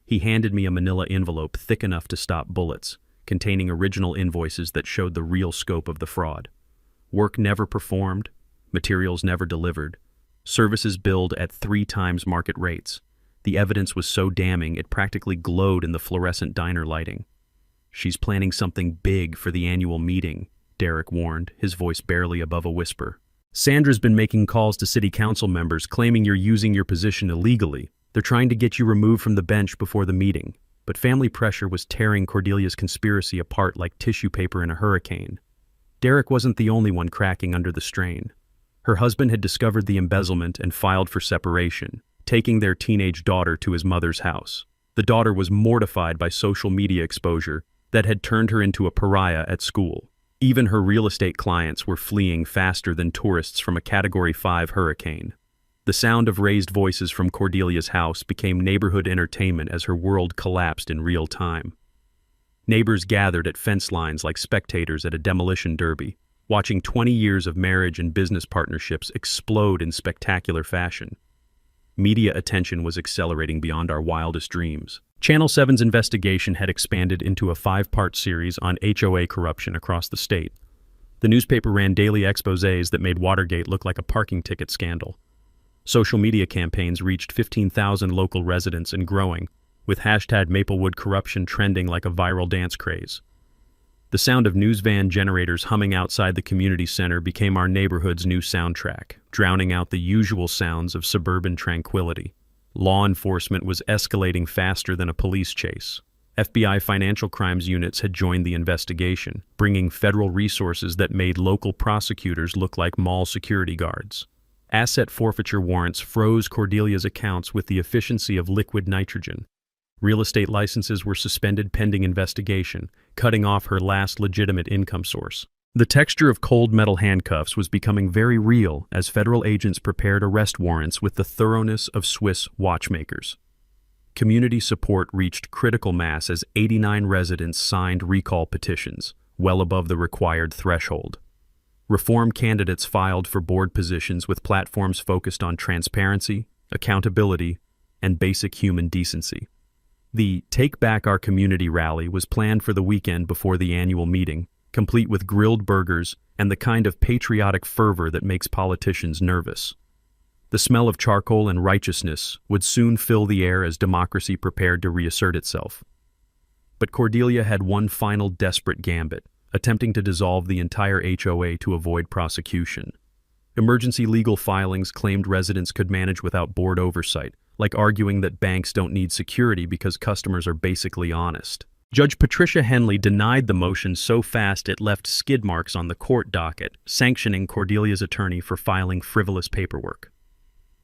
He handed me a manila envelope thick enough to stop bullets, containing original invoices that showed the real scope of the fraud. Work never performed, materials never delivered, services billed at 3 times market rates. The evidence was so damning it practically glowed in the fluorescent diner lighting. "She's planning something big for the annual meeting," Derek warned, his voice barely above a whisper. "Sandra's been making calls to city council members claiming you're using your position illegally. They're trying to get you removed from the bench before the meeting." But family pressure was tearing Cordelia's conspiracy apart like tissue paper in a hurricane. Derek wasn't the only one cracking under the strain. Her husband had discovered the embezzlement and filed for separation, taking their teenage daughter to his mother's house. The daughter was mortified by social media exposure that had turned her into a pariah at school. Even her real estate clients were fleeing faster than tourists from a Category 5 hurricane. The sound of raised voices from Cordelia's house became neighborhood entertainment as her world collapsed in real time. Neighbors gathered at fence lines like spectators at a demolition derby, watching 20 years of marriage and business partnerships explode in spectacular fashion. Media attention was accelerating beyond our wildest dreams. Channel 7's investigation had expanded into a 5-part series on HOA corruption across the state. The newspaper ran daily exposés that made Watergate look like a parking ticket scandal. Social media campaigns reached 15,000 local residents and growing, with hashtag Maplewood corruption trending like a viral dance craze. The sound of news van generators humming outside the community center became our neighborhood's new soundtrack, drowning out the usual sounds of suburban tranquility. Law enforcement was escalating faster than a police chase. FBI financial crimes units had joined the investigation, bringing federal resources that made local prosecutors look like mall security guards. Asset forfeiture warrants froze Cordelia's accounts with the efficiency of liquid nitrogen. Real estate licenses were suspended pending investigation, cutting off her last legitimate income source. The texture of cold metal handcuffs was becoming very real as federal agents prepared arrest warrants with the thoroughness of Swiss watchmakers. Community support reached critical mass as 89 residents signed recall petitions, well above the required threshold. Reform candidates filed for board positions with platforms focused on transparency, accountability, and basic human decency. The Take Back Our Community rally was planned for the weekend before the annual meeting, complete with grilled burgers and the kind of patriotic fervor that makes politicians nervous. The smell of charcoal and righteousness would soon fill the air as democracy prepared to reassert itself. But Cordelia had one final desperate gambit, attempting to dissolve the entire HOA to avoid prosecution. Emergency legal filings claimed residents could manage without board oversight, like arguing that banks don't need security because customers are basically honest. Judge Patricia Henley denied the motion so fast it left skid marks on the court docket, sanctioning Cordelia's attorney for filing frivolous paperwork.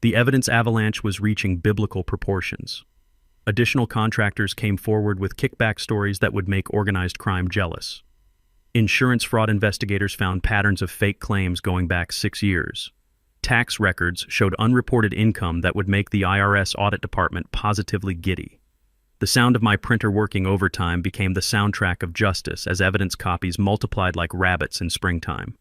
The evidence avalanche was reaching biblical proportions. Additional contractors came forward with kickback stories that would make organized crime jealous. Insurance fraud investigators found patterns of fake claims going back 6 years. Tax records showed unreported income that would make the IRS audit department positively giddy. The sound of my printer working overtime became the soundtrack of justice as evidence copies multiplied like rabbits in springtime.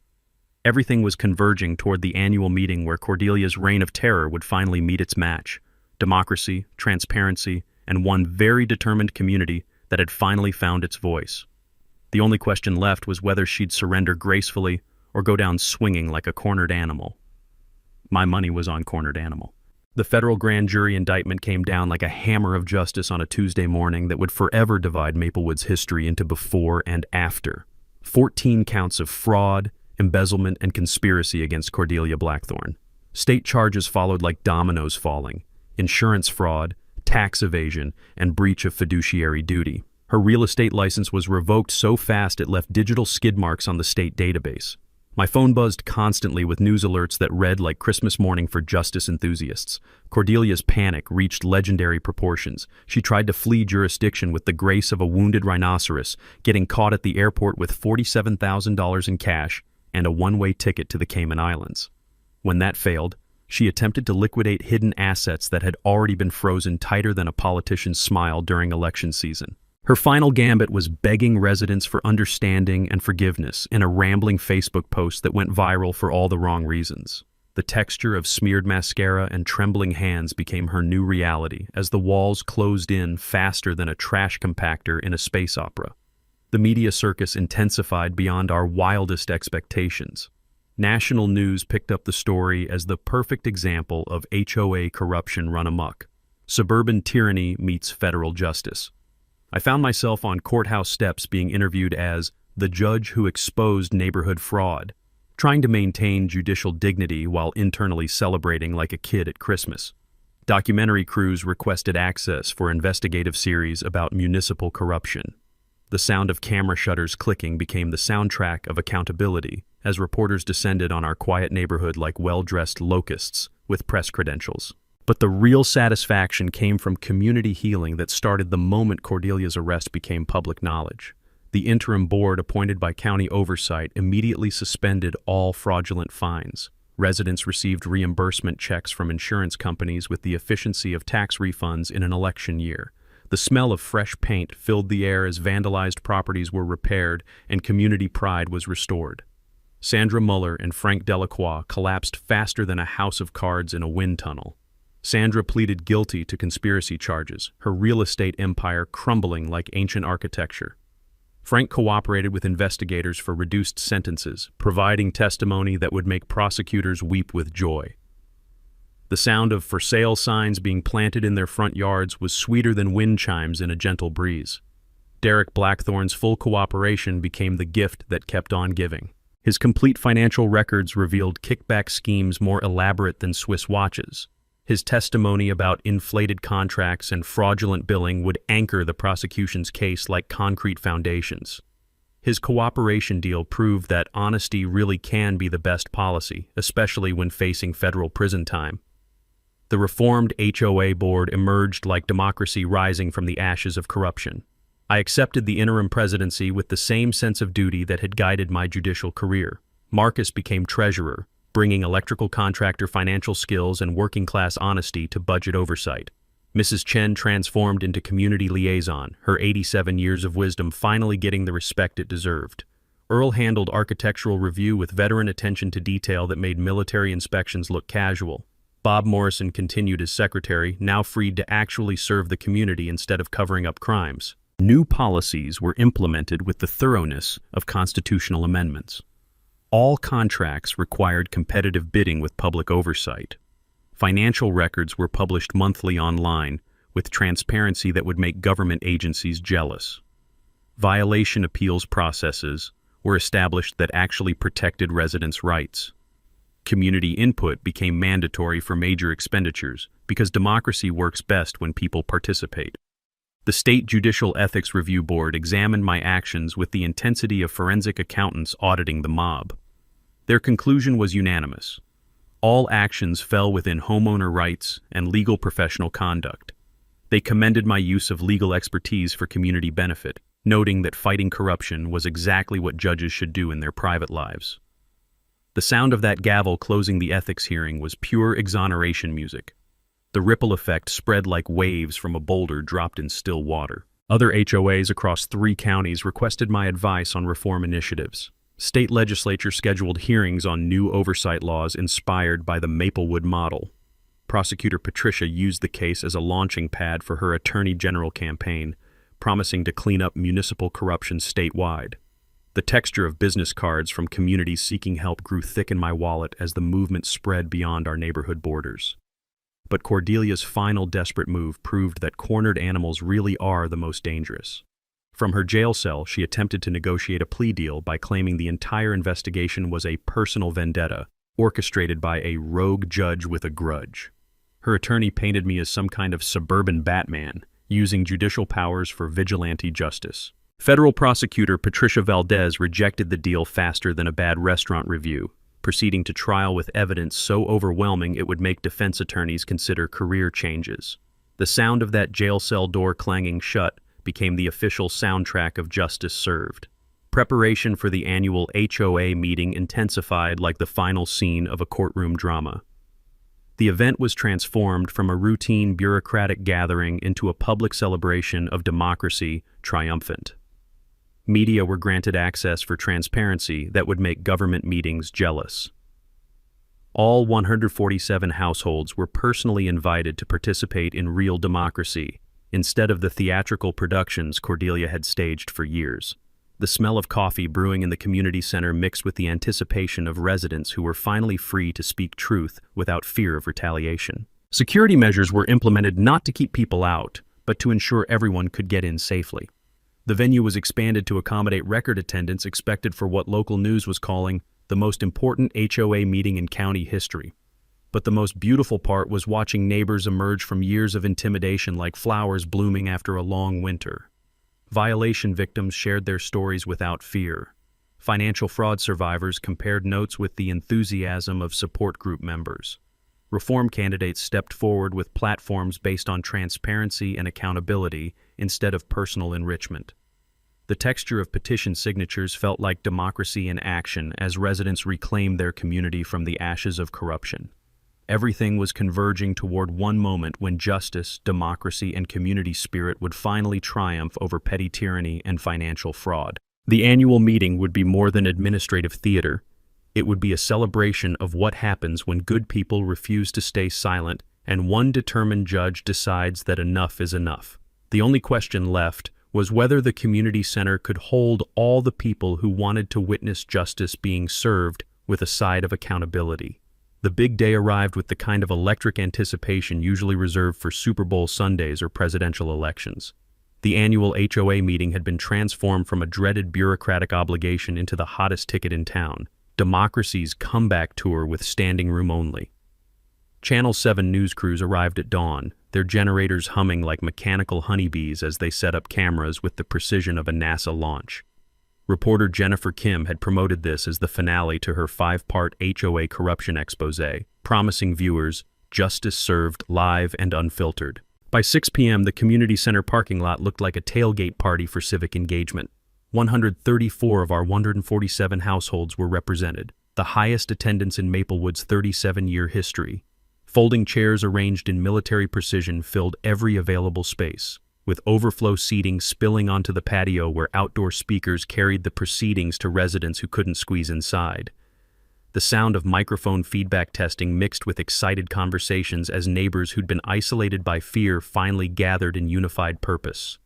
Everything was converging toward the annual meeting where Cordelia's reign of terror would finally meet its match: democracy, transparency, and one very determined community that had finally found its voice. The only question left was whether she'd surrender gracefully or go down swinging like a cornered animal. My money was on cornered animal. The federal grand jury indictment came down like a hammer of justice on a Tuesday morning that would forever divide Maplewood's history into before and after. 14 counts of fraud, embezzlement, and conspiracy against Cordelia Blackthorne. State charges followed like dominoes falling: insurance fraud, tax evasion, and breach of fiduciary duty. Her real estate license was revoked so fast it left digital skid marks on the state database. My phone buzzed constantly with news alerts that read like Christmas morning for justice enthusiasts. Cordelia's panic reached legendary proportions. She tried to flee jurisdiction with the grace of a wounded rhinoceros, getting caught at the airport with $47,000 in cash and a one-way ticket to the Cayman Islands. When that failed, she attempted to liquidate hidden assets that had already been frozen tighter than a politician's smile during election season. Her final gambit was begging residents for understanding and forgiveness in a rambling Facebook post that went viral for all the wrong reasons. The texture of smeared mascara and trembling hands became her new reality as the walls closed in faster than a trash compactor in a space opera. The media circus intensified beyond our wildest expectations. National news picked up the story as the perfect example of HOA corruption run amok. Suburban tyranny meets federal justice. I found myself on courthouse steps being interviewed as the judge who exposed neighborhood fraud, trying to maintain judicial dignity while internally celebrating like a kid at Christmas. Documentary crews requested access for investigative series about municipal corruption. The sound of camera shutters clicking became the soundtrack of accountability as reporters descended on our quiet neighborhood like well-dressed locusts with press credentials. But the real satisfaction came from community healing that started the moment Cordelia's arrest became public knowledge. The interim board appointed by county oversight immediately suspended all fraudulent fines. Residents received reimbursement checks from insurance companies with the efficiency of tax refunds in an election year. The smell of fresh paint filled the air as vandalized properties were repaired and community pride was restored. Sandra Muller and Frank Delacroix collapsed faster than a house of cards in a wind tunnel. Sandra pleaded guilty to conspiracy charges, her real estate empire crumbling like ancient architecture. Frank cooperated with investigators for reduced sentences, providing testimony that would make prosecutors weep with joy. The sound of for sale signs being planted in their front yards was sweeter than wind chimes in a gentle breeze. Derek Blackthorne's full cooperation became the gift that kept on giving. His complete financial records revealed kickback schemes more elaborate than Swiss watches. His testimony about inflated contracts and fraudulent billing would anchor the prosecution's case like concrete foundations. His cooperation deal proved that honesty really can be the best policy, especially when facing federal prison time. The reformed HOA board emerged like democracy rising from the ashes of corruption. I accepted the interim presidency with the same sense of duty that had guided my judicial career. Marcus became treasurer, bringing electrical contractor financial skills and working-class honesty to budget oversight. Mrs. Chen transformed into community liaison, her 87 years of wisdom finally getting the respect it deserved. Earl handled architectural review with veteran attention to detail that made military inspections look casual. Bob Morrison continued as secretary, now freed to actually serve the community instead of covering up crimes. New policies were implemented with the thoroughness of constitutional amendments. All contracts required competitive bidding with public oversight. Financial records were published monthly online with transparency that would make government agencies jealous. Violation appeals processes were established that actually protected residents' rights. Community input became mandatory for major expenditures because democracy works best when people participate. The State Judicial Ethics Review Board examined my actions with the intensity of forensic accountants auditing the mob. Their conclusion was unanimous. All actions fell within homeowner rights and legal professional conduct. They commended my use of legal expertise for community benefit, noting that fighting corruption was exactly what judges should do in their private lives. The sound of that gavel closing the ethics hearing was pure exoneration music. The ripple effect spread like waves from a boulder dropped in still water. Other HOAs across 3 counties requested my advice on reform initiatives. State legislature scheduled hearings on new oversight laws inspired by the Maplewood model. Prosecutor Patricia used the case as a launching pad for her Attorney General campaign, promising to clean up municipal corruption statewide. The texture of business cards from communities seeking help grew thick in my wallet as the movement spread beyond our neighborhood borders. But Cordelia's final desperate move proved that cornered animals really are the most dangerous. From her jail cell, she attempted to negotiate a plea deal by claiming the entire investigation was a personal vendetta, orchestrated by a rogue judge with a grudge. Her attorney painted me as some kind of suburban Batman, using judicial powers for vigilante justice. Federal prosecutor Patricia Valdez rejected the deal faster than a bad restaurant review, proceeding to trial with evidence so overwhelming it would make defense attorneys consider career changes. The sound of that jail cell door clanging shut became the official soundtrack of justice served. Preparation for the annual HOA meeting intensified like the final scene of a courtroom drama. The event was transformed from a routine bureaucratic gathering into a public celebration of democracy triumphant. Media were granted access for transparency that would make government meetings jealous. All 147 households were personally invited to participate in real democracy, instead of the theatrical productions Cordelia had staged for years. The smell of coffee brewing in the community center mixed with the anticipation of residents who were finally free to speak truth without fear of retaliation. Security measures were implemented not to keep people out, but to ensure everyone could get in safely. The venue was expanded to accommodate record attendance expected for what local news was calling the most important HOA meeting in county history. But the most beautiful part was watching neighbors emerge from years of intimidation like flowers blooming after a long winter. Violation victims shared their stories without fear. Financial fraud survivors compared notes with the enthusiasm of support group members. Reform candidates stepped forward with platforms based on transparency and accountability instead of personal enrichment. The texture of petition signatures felt like democracy in action as residents reclaimed their community from the ashes of corruption. Everything was converging toward one moment when justice, democracy, and community spirit would finally triumph over petty tyranny and financial fraud. The annual meeting would be more than administrative theater. It would be a celebration of what happens when good people refuse to stay silent and one determined judge decides that enough is enough. The only question left was whether the community center could hold all the people who wanted to witness justice being served with a side of accountability. The big day arrived with the kind of electric anticipation usually reserved for Super Bowl Sundays or presidential elections. The annual HOA meeting had been transformed from a dreaded bureaucratic obligation into the hottest ticket in town, democracy's comeback tour with standing room only. Channel 7 news crews arrived at dawn, their generators humming like mechanical honeybees as they set up cameras with the precision of a NASA launch. Reporter Jennifer Kim had promoted this as the finale to her 5-part HOA corruption exposé, promising viewers justice served live and unfiltered. By 6 p.m., the community center parking lot looked like a tailgate party for civic engagement. 134 of our 147 households were represented, the highest attendance in Maplewood's 37-year history. Folding chairs arranged in military precision filled every available space, with overflow seating spilling onto the patio where outdoor speakers carried the proceedings to residents who couldn't squeeze inside. The sound of microphone feedback testing mixed with excited conversations as neighbors who'd been isolated by fear finally gathered in unified purpose.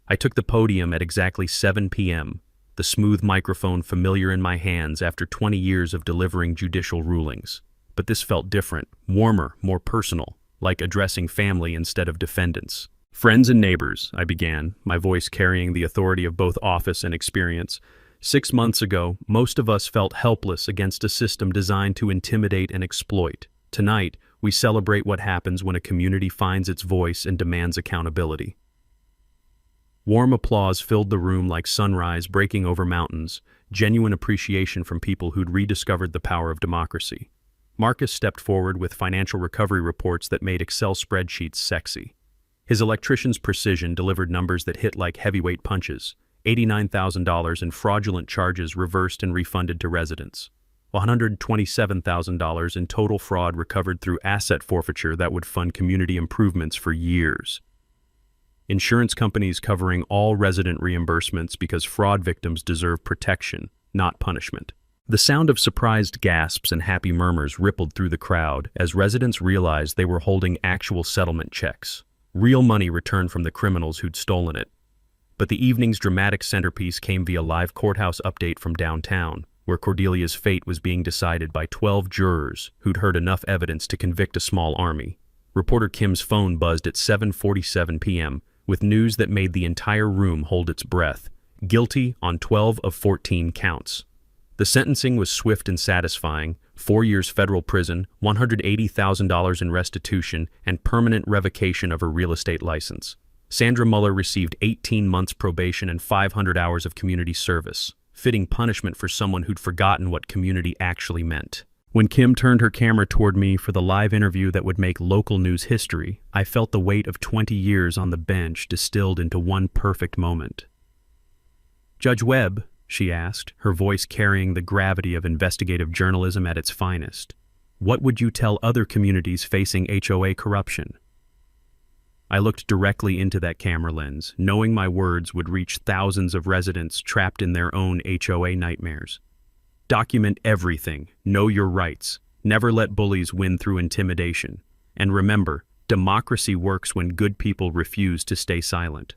I took the podium at exactly 7 p.m., the smooth microphone familiar in my hands after 20 years of delivering judicial rulings. But this felt different, warmer, more personal, like addressing family instead of defendants. Friends and neighbors, I began, my voice carrying the authority of both office and experience. 6 months ago, most of us felt helpless against a system designed to intimidate and exploit. Tonight, we celebrate what happens when a community finds its voice and demands accountability. Warm applause filled the room like sunrise breaking over mountains, genuine appreciation from people who'd rediscovered the power of democracy. Marcus stepped forward with financial recovery reports that made Excel spreadsheets sexy. His electrician's precision delivered numbers that hit like heavyweight punches, $89,000 in fraudulent charges reversed and refunded to residents. $127,000 in total fraud recovered through asset forfeiture that would fund community improvements for years. Insurance companies covering all resident reimbursements because fraud victims deserve protection, not punishment. The sound of surprised gasps and happy murmurs rippled through the crowd as residents realized they were holding actual settlement checks, real money returned from the criminals who'd stolen it. But the evening's dramatic centerpiece came via live courthouse update from downtown, where Cordelia's fate was being decided by 12 jurors who'd heard enough evidence to convict a small army. Reporter Kim's phone buzzed at 7:47 p.m. with news that made the entire room hold its breath. Guilty on 12 of 14 counts. The sentencing was swift and satisfying: 4 years federal prison, $180,000 in restitution, and permanent revocation of her real estate license. Sandra Muller received 18 months probation and 500 hours of community service, fitting punishment for someone who'd forgotten what community actually meant. When Kim turned her camera toward me for the live interview that would make local news history, I felt the weight of 20 years on the bench distilled into one perfect moment. "Judge Webb," she asked, her voice carrying the gravity of investigative journalism at its finest, "what would you tell other communities facing HOA corruption?" I looked directly into that camera lens, knowing my words would reach thousands of residents trapped in their own HOA nightmares. Document everything, know your rights, never let bullies win through intimidation. And remember, democracy works when good people refuse to stay silent.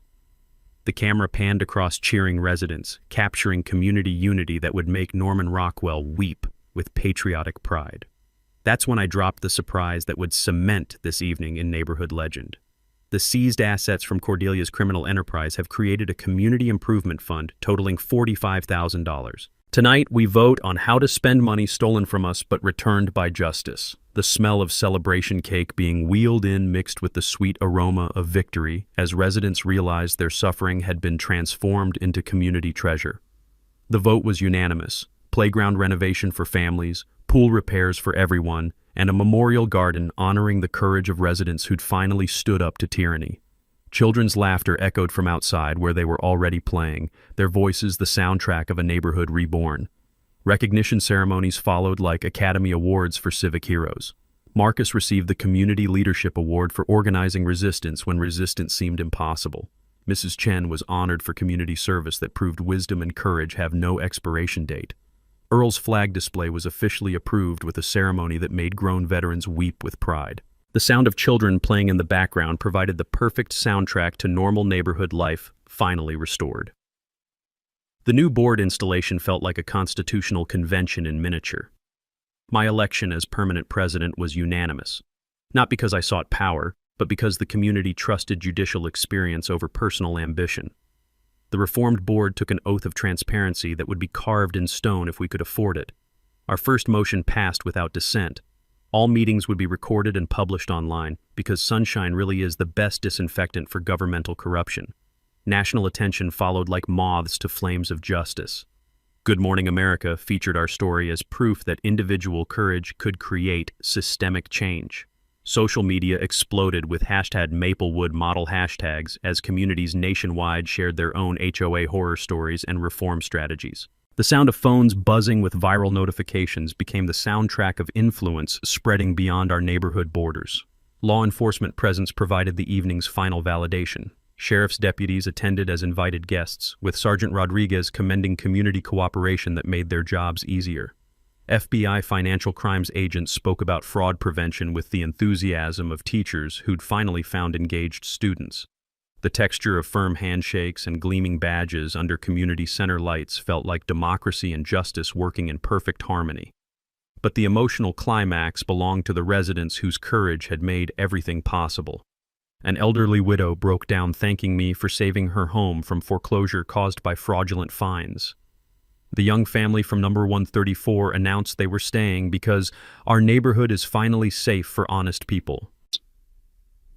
The camera panned across cheering residents, capturing community unity that would make Norman Rockwell weep with patriotic pride. That's when I dropped the surprise that would cement this evening in neighborhood legend. The seized assets from Cordelia's criminal enterprise have created a community improvement fund totaling $45,000. Tonight, we vote on how to spend money stolen from us but returned by justice. The smell of celebration cake being wheeled in mixed with the sweet aroma of victory as residents realized their suffering had been transformed into community treasure. The vote was unanimous: playground renovation for families, pool repairs for everyone, and a memorial garden honoring the courage of residents who'd finally stood up to tyranny. Children's laughter echoed from outside where they were already playing, their voices the soundtrack of a neighborhood reborn. Recognition ceremonies followed like Academy Awards for civic heroes. Marcus received the Community Leadership Award for organizing resistance when resistance seemed impossible. Mrs. Chen was honored for community service that proved wisdom and courage have no expiration date. Earl's flag display was officially approved with a ceremony that made grown veterans weep with pride. The sound of children playing in the background provided the perfect soundtrack to normal neighborhood life, finally restored. The new board installation felt like a constitutional convention in miniature. My election as permanent president was unanimous, not because I sought power, but because the community trusted judicial experience over personal ambition. The reformed board took an oath of transparency that would be carved in stone if we could afford it. Our first motion passed without dissent. All meetings would be recorded and published online because sunshine really is the best disinfectant for governmental corruption. National attention followed like moths to flames of justice. Good Morning America featured our story as proof that individual courage could create systemic change. Social media exploded with #Maplewood model hashtags as communities nationwide shared their own HOA horror stories and reform strategies. The sound of phones buzzing with viral notifications became the soundtrack of influence spreading beyond our neighborhood borders. Law enforcement presence provided the evening's final validation. Sheriff's deputies attended as invited guests, with Sergeant Rodriguez commending community cooperation that made their jobs easier. FBI financial crimes agents spoke about fraud prevention with the enthusiasm of teachers who'd finally found engaged students. The texture of firm handshakes and gleaming badges under community center lights felt like democracy and justice working in perfect harmony. But the emotional climax belonged to the residents whose courage had made everything possible. An elderly widow broke down thanking me for saving her home from foreclosure caused by fraudulent fines. The young family from number 134 announced they were staying because our neighborhood is finally safe for honest people.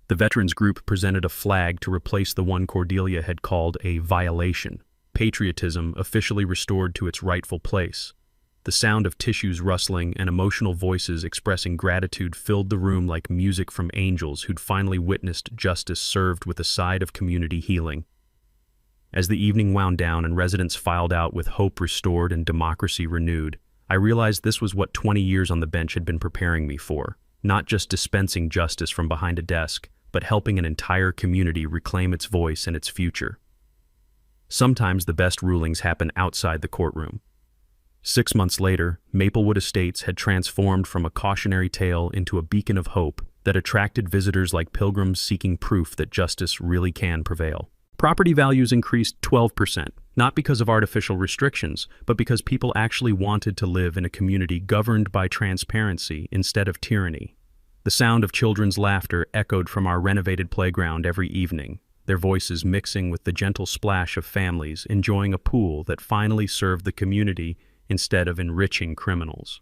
The veterans group presented a flag to replace the one Cordelia had called a violation. Patriotism officially restored to its rightful place. The sound of tissues rustling and emotional voices expressing gratitude filled the room like music from angels who'd finally witnessed justice served with a side of community healing. As the evening wound down and residents filed out with hope restored and democracy renewed, I realized this was what 20 years on the bench had been preparing me for, not just dispensing justice from behind a desk, but helping an entire community reclaim its voice and its future. Sometimes the best rulings happen outside the courtroom. 6 months later, Maplewood Estates had transformed from a cautionary tale into a beacon of hope that attracted visitors like pilgrims seeking proof that justice really can prevail. Property values increased 12%, not because of artificial restrictions, but because people actually wanted to live in a community governed by transparency instead of tyranny. The sound of children's laughter echoed from our renovated playground every evening, their voices mixing with the gentle splash of families enjoying a pool that finally served the community instead of enriching criminals.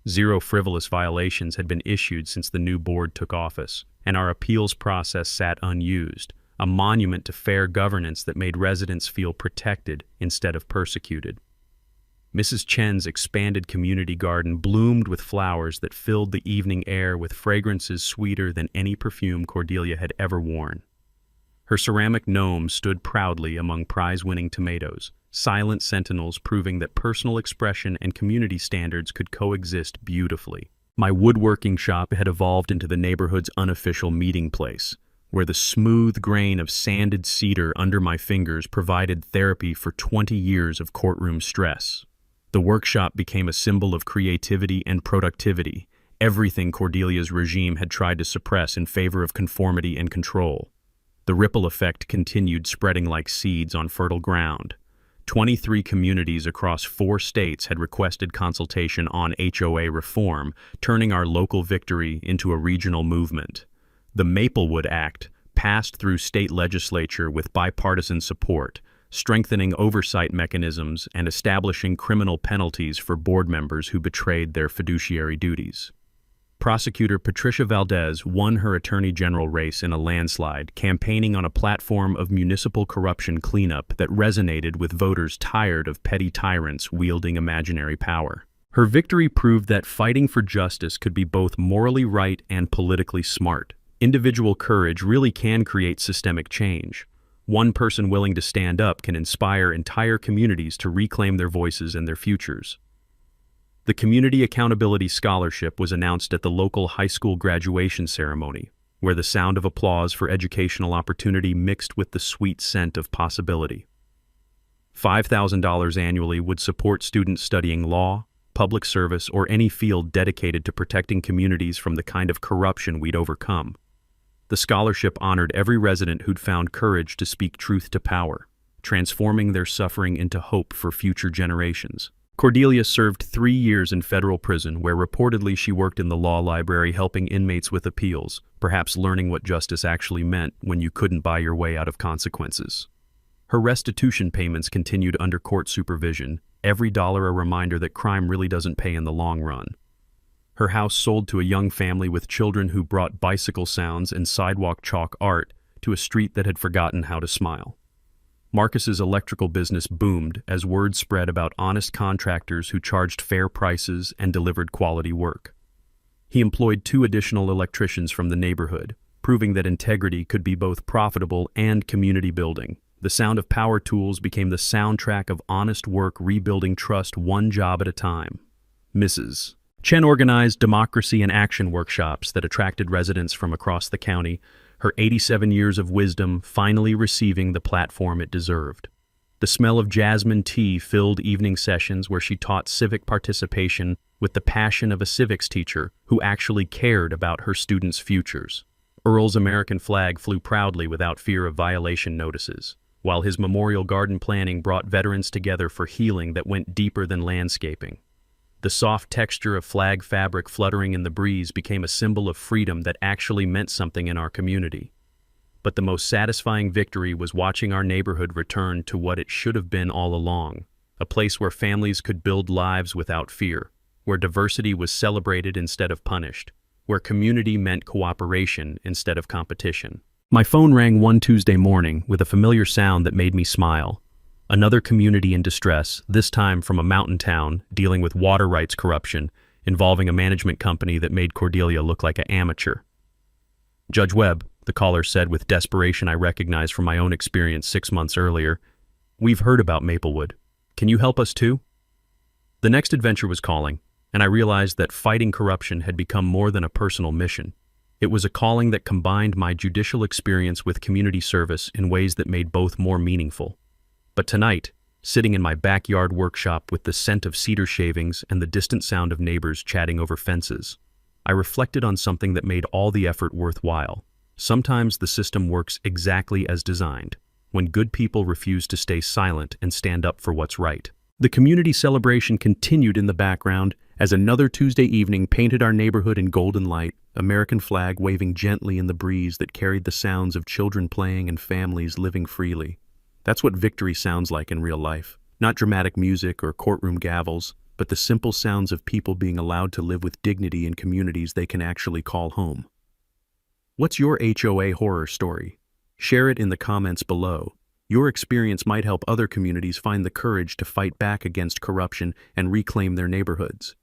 0 frivolous violations had been issued since the new board took office, and our appeals process sat unused, a monument to fair governance that made residents feel protected instead of persecuted. Mrs. Chen's expanded community garden bloomed with flowers that filled the evening air with fragrances sweeter than any perfume Cordelia had ever worn. Her ceramic gnome stood proudly among prize-winning tomatoes, silent sentinels proving that personal expression and community standards could coexist beautifully. My woodworking shop had evolved into the neighborhood's unofficial meeting place, where the smooth grain of sanded cedar under my fingers provided therapy for 20 years of courtroom stress. The workshop became a symbol of creativity and productivity, everything Cordelia's regime had tried to suppress in favor of conformity and control. The ripple effect continued spreading like seeds on fertile ground. 23 communities across 4 states had requested consultation on HOA reform, turning our local victory into a regional movement. The Maplewood Act passed through state legislature with bipartisan support, strengthening oversight mechanisms and establishing criminal penalties for board members who betrayed their fiduciary duties. Prosecutor Patricia Valdez won her attorney general race in a landslide, campaigning on a platform of municipal corruption cleanup that resonated with voters tired of petty tyrants wielding imaginary power. Her victory proved that fighting for justice could be both morally right and politically smart. Individual courage really can create systemic change. One person willing to stand up can inspire entire communities to reclaim their voices and their futures. The Community Accountability Scholarship was announced at the local high school graduation ceremony, where the sound of applause for educational opportunity mixed with the sweet scent of possibility. $5,000 annually would support students studying law, public service, or any field dedicated to protecting communities from the kind of corruption we'd overcome. The scholarship honored every resident who'd found courage to speak truth to power, transforming their suffering into hope for future generations. Cordelia served 3 years in federal prison, where reportedly she worked in the law library helping inmates with appeals, perhaps learning what justice actually meant when you couldn't buy your way out of consequences. Her restitution payments continued under court supervision, every dollar a reminder that crime really doesn't pay in the long run. Her house sold to a young family with children who brought bicycle sounds and sidewalk chalk art to a street that had forgotten how to smile. Marcus's electrical business boomed as word spread about honest contractors who charged fair prices and delivered quality work. He employed 2 additional electricians from the neighborhood, proving that integrity could be both profitable and community building. The sound of power tools became the soundtrack of honest work rebuilding trust one job at a time. Mrs. Chen organized democracy and action workshops that attracted residents from across the county, her 87 years of wisdom finally receiving the platform it deserved. The smell of jasmine tea filled evening sessions where she taught civic participation with the passion of a civics teacher who actually cared about her students' futures. Earl's American flag flew proudly without fear of violation notices, while his memorial garden planning brought veterans together for healing that went deeper than landscaping. The soft texture of flag fabric fluttering in the breeze became a symbol of freedom that actually meant something in our community. But the most satisfying victory was watching our neighborhood return to what it should have been all along, a place where families could build lives without fear, where diversity was celebrated instead of punished, where community meant cooperation instead of competition. My phone rang one Tuesday morning with a familiar sound that made me smile. Another community in distress, this time from a mountain town dealing with water rights corruption, involving a management company that made Cordelia look like an amateur. Judge Webb, the caller said with desperation I recognized from my own experience 6 months earlier, "We've heard about Maplewood. Can you help us too?" The next adventure was calling, and I realized that fighting corruption had become more than a personal mission. It was a calling that combined my judicial experience with community service in ways that made both more meaningful. But tonight, sitting in my backyard workshop with the scent of cedar shavings and the distant sound of neighbors chatting over fences, I reflected on something that made all the effort worthwhile. Sometimes the system works exactly as designed, when good people refuse to stay silent and stand up for what's right. The community celebration continued in the background as another Tuesday evening painted our neighborhood in golden light, American flag waving gently in the breeze that carried the sounds of children playing and families living freely. That's what victory sounds like in real life. Not dramatic music or courtroom gavels, but the simple sounds of people being allowed to live with dignity in communities they can actually call home. What's your HOA horror story? Share it in the comments below. Your experience might help other communities find the courage to fight back against corruption and reclaim their neighborhoods.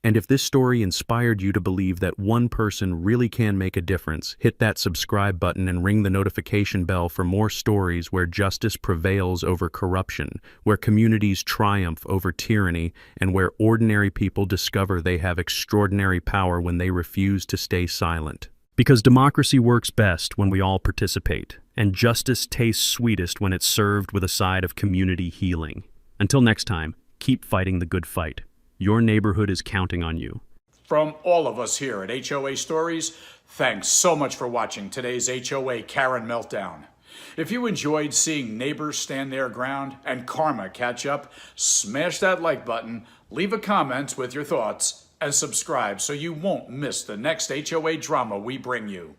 And if this story inspired you to believe that one person really can make a difference, hit that subscribe button and ring the notification bell for more stories where justice prevails over corruption, where communities triumph over tyranny, and where ordinary people discover they have extraordinary power when they refuse to stay silent. Because democracy works best when we all participate, and justice tastes sweetest when it's served with a side of community healing. Until next time, keep fighting the good fight. Your neighborhood is counting on you. From all of us here at HOA Stories, thanks so much for watching today's HOA Karen Meltdown. If you enjoyed seeing neighbors stand their ground and karma catch up, smash that like button, leave a comment with your thoughts, and subscribe so you won't miss the next HOA drama we bring you.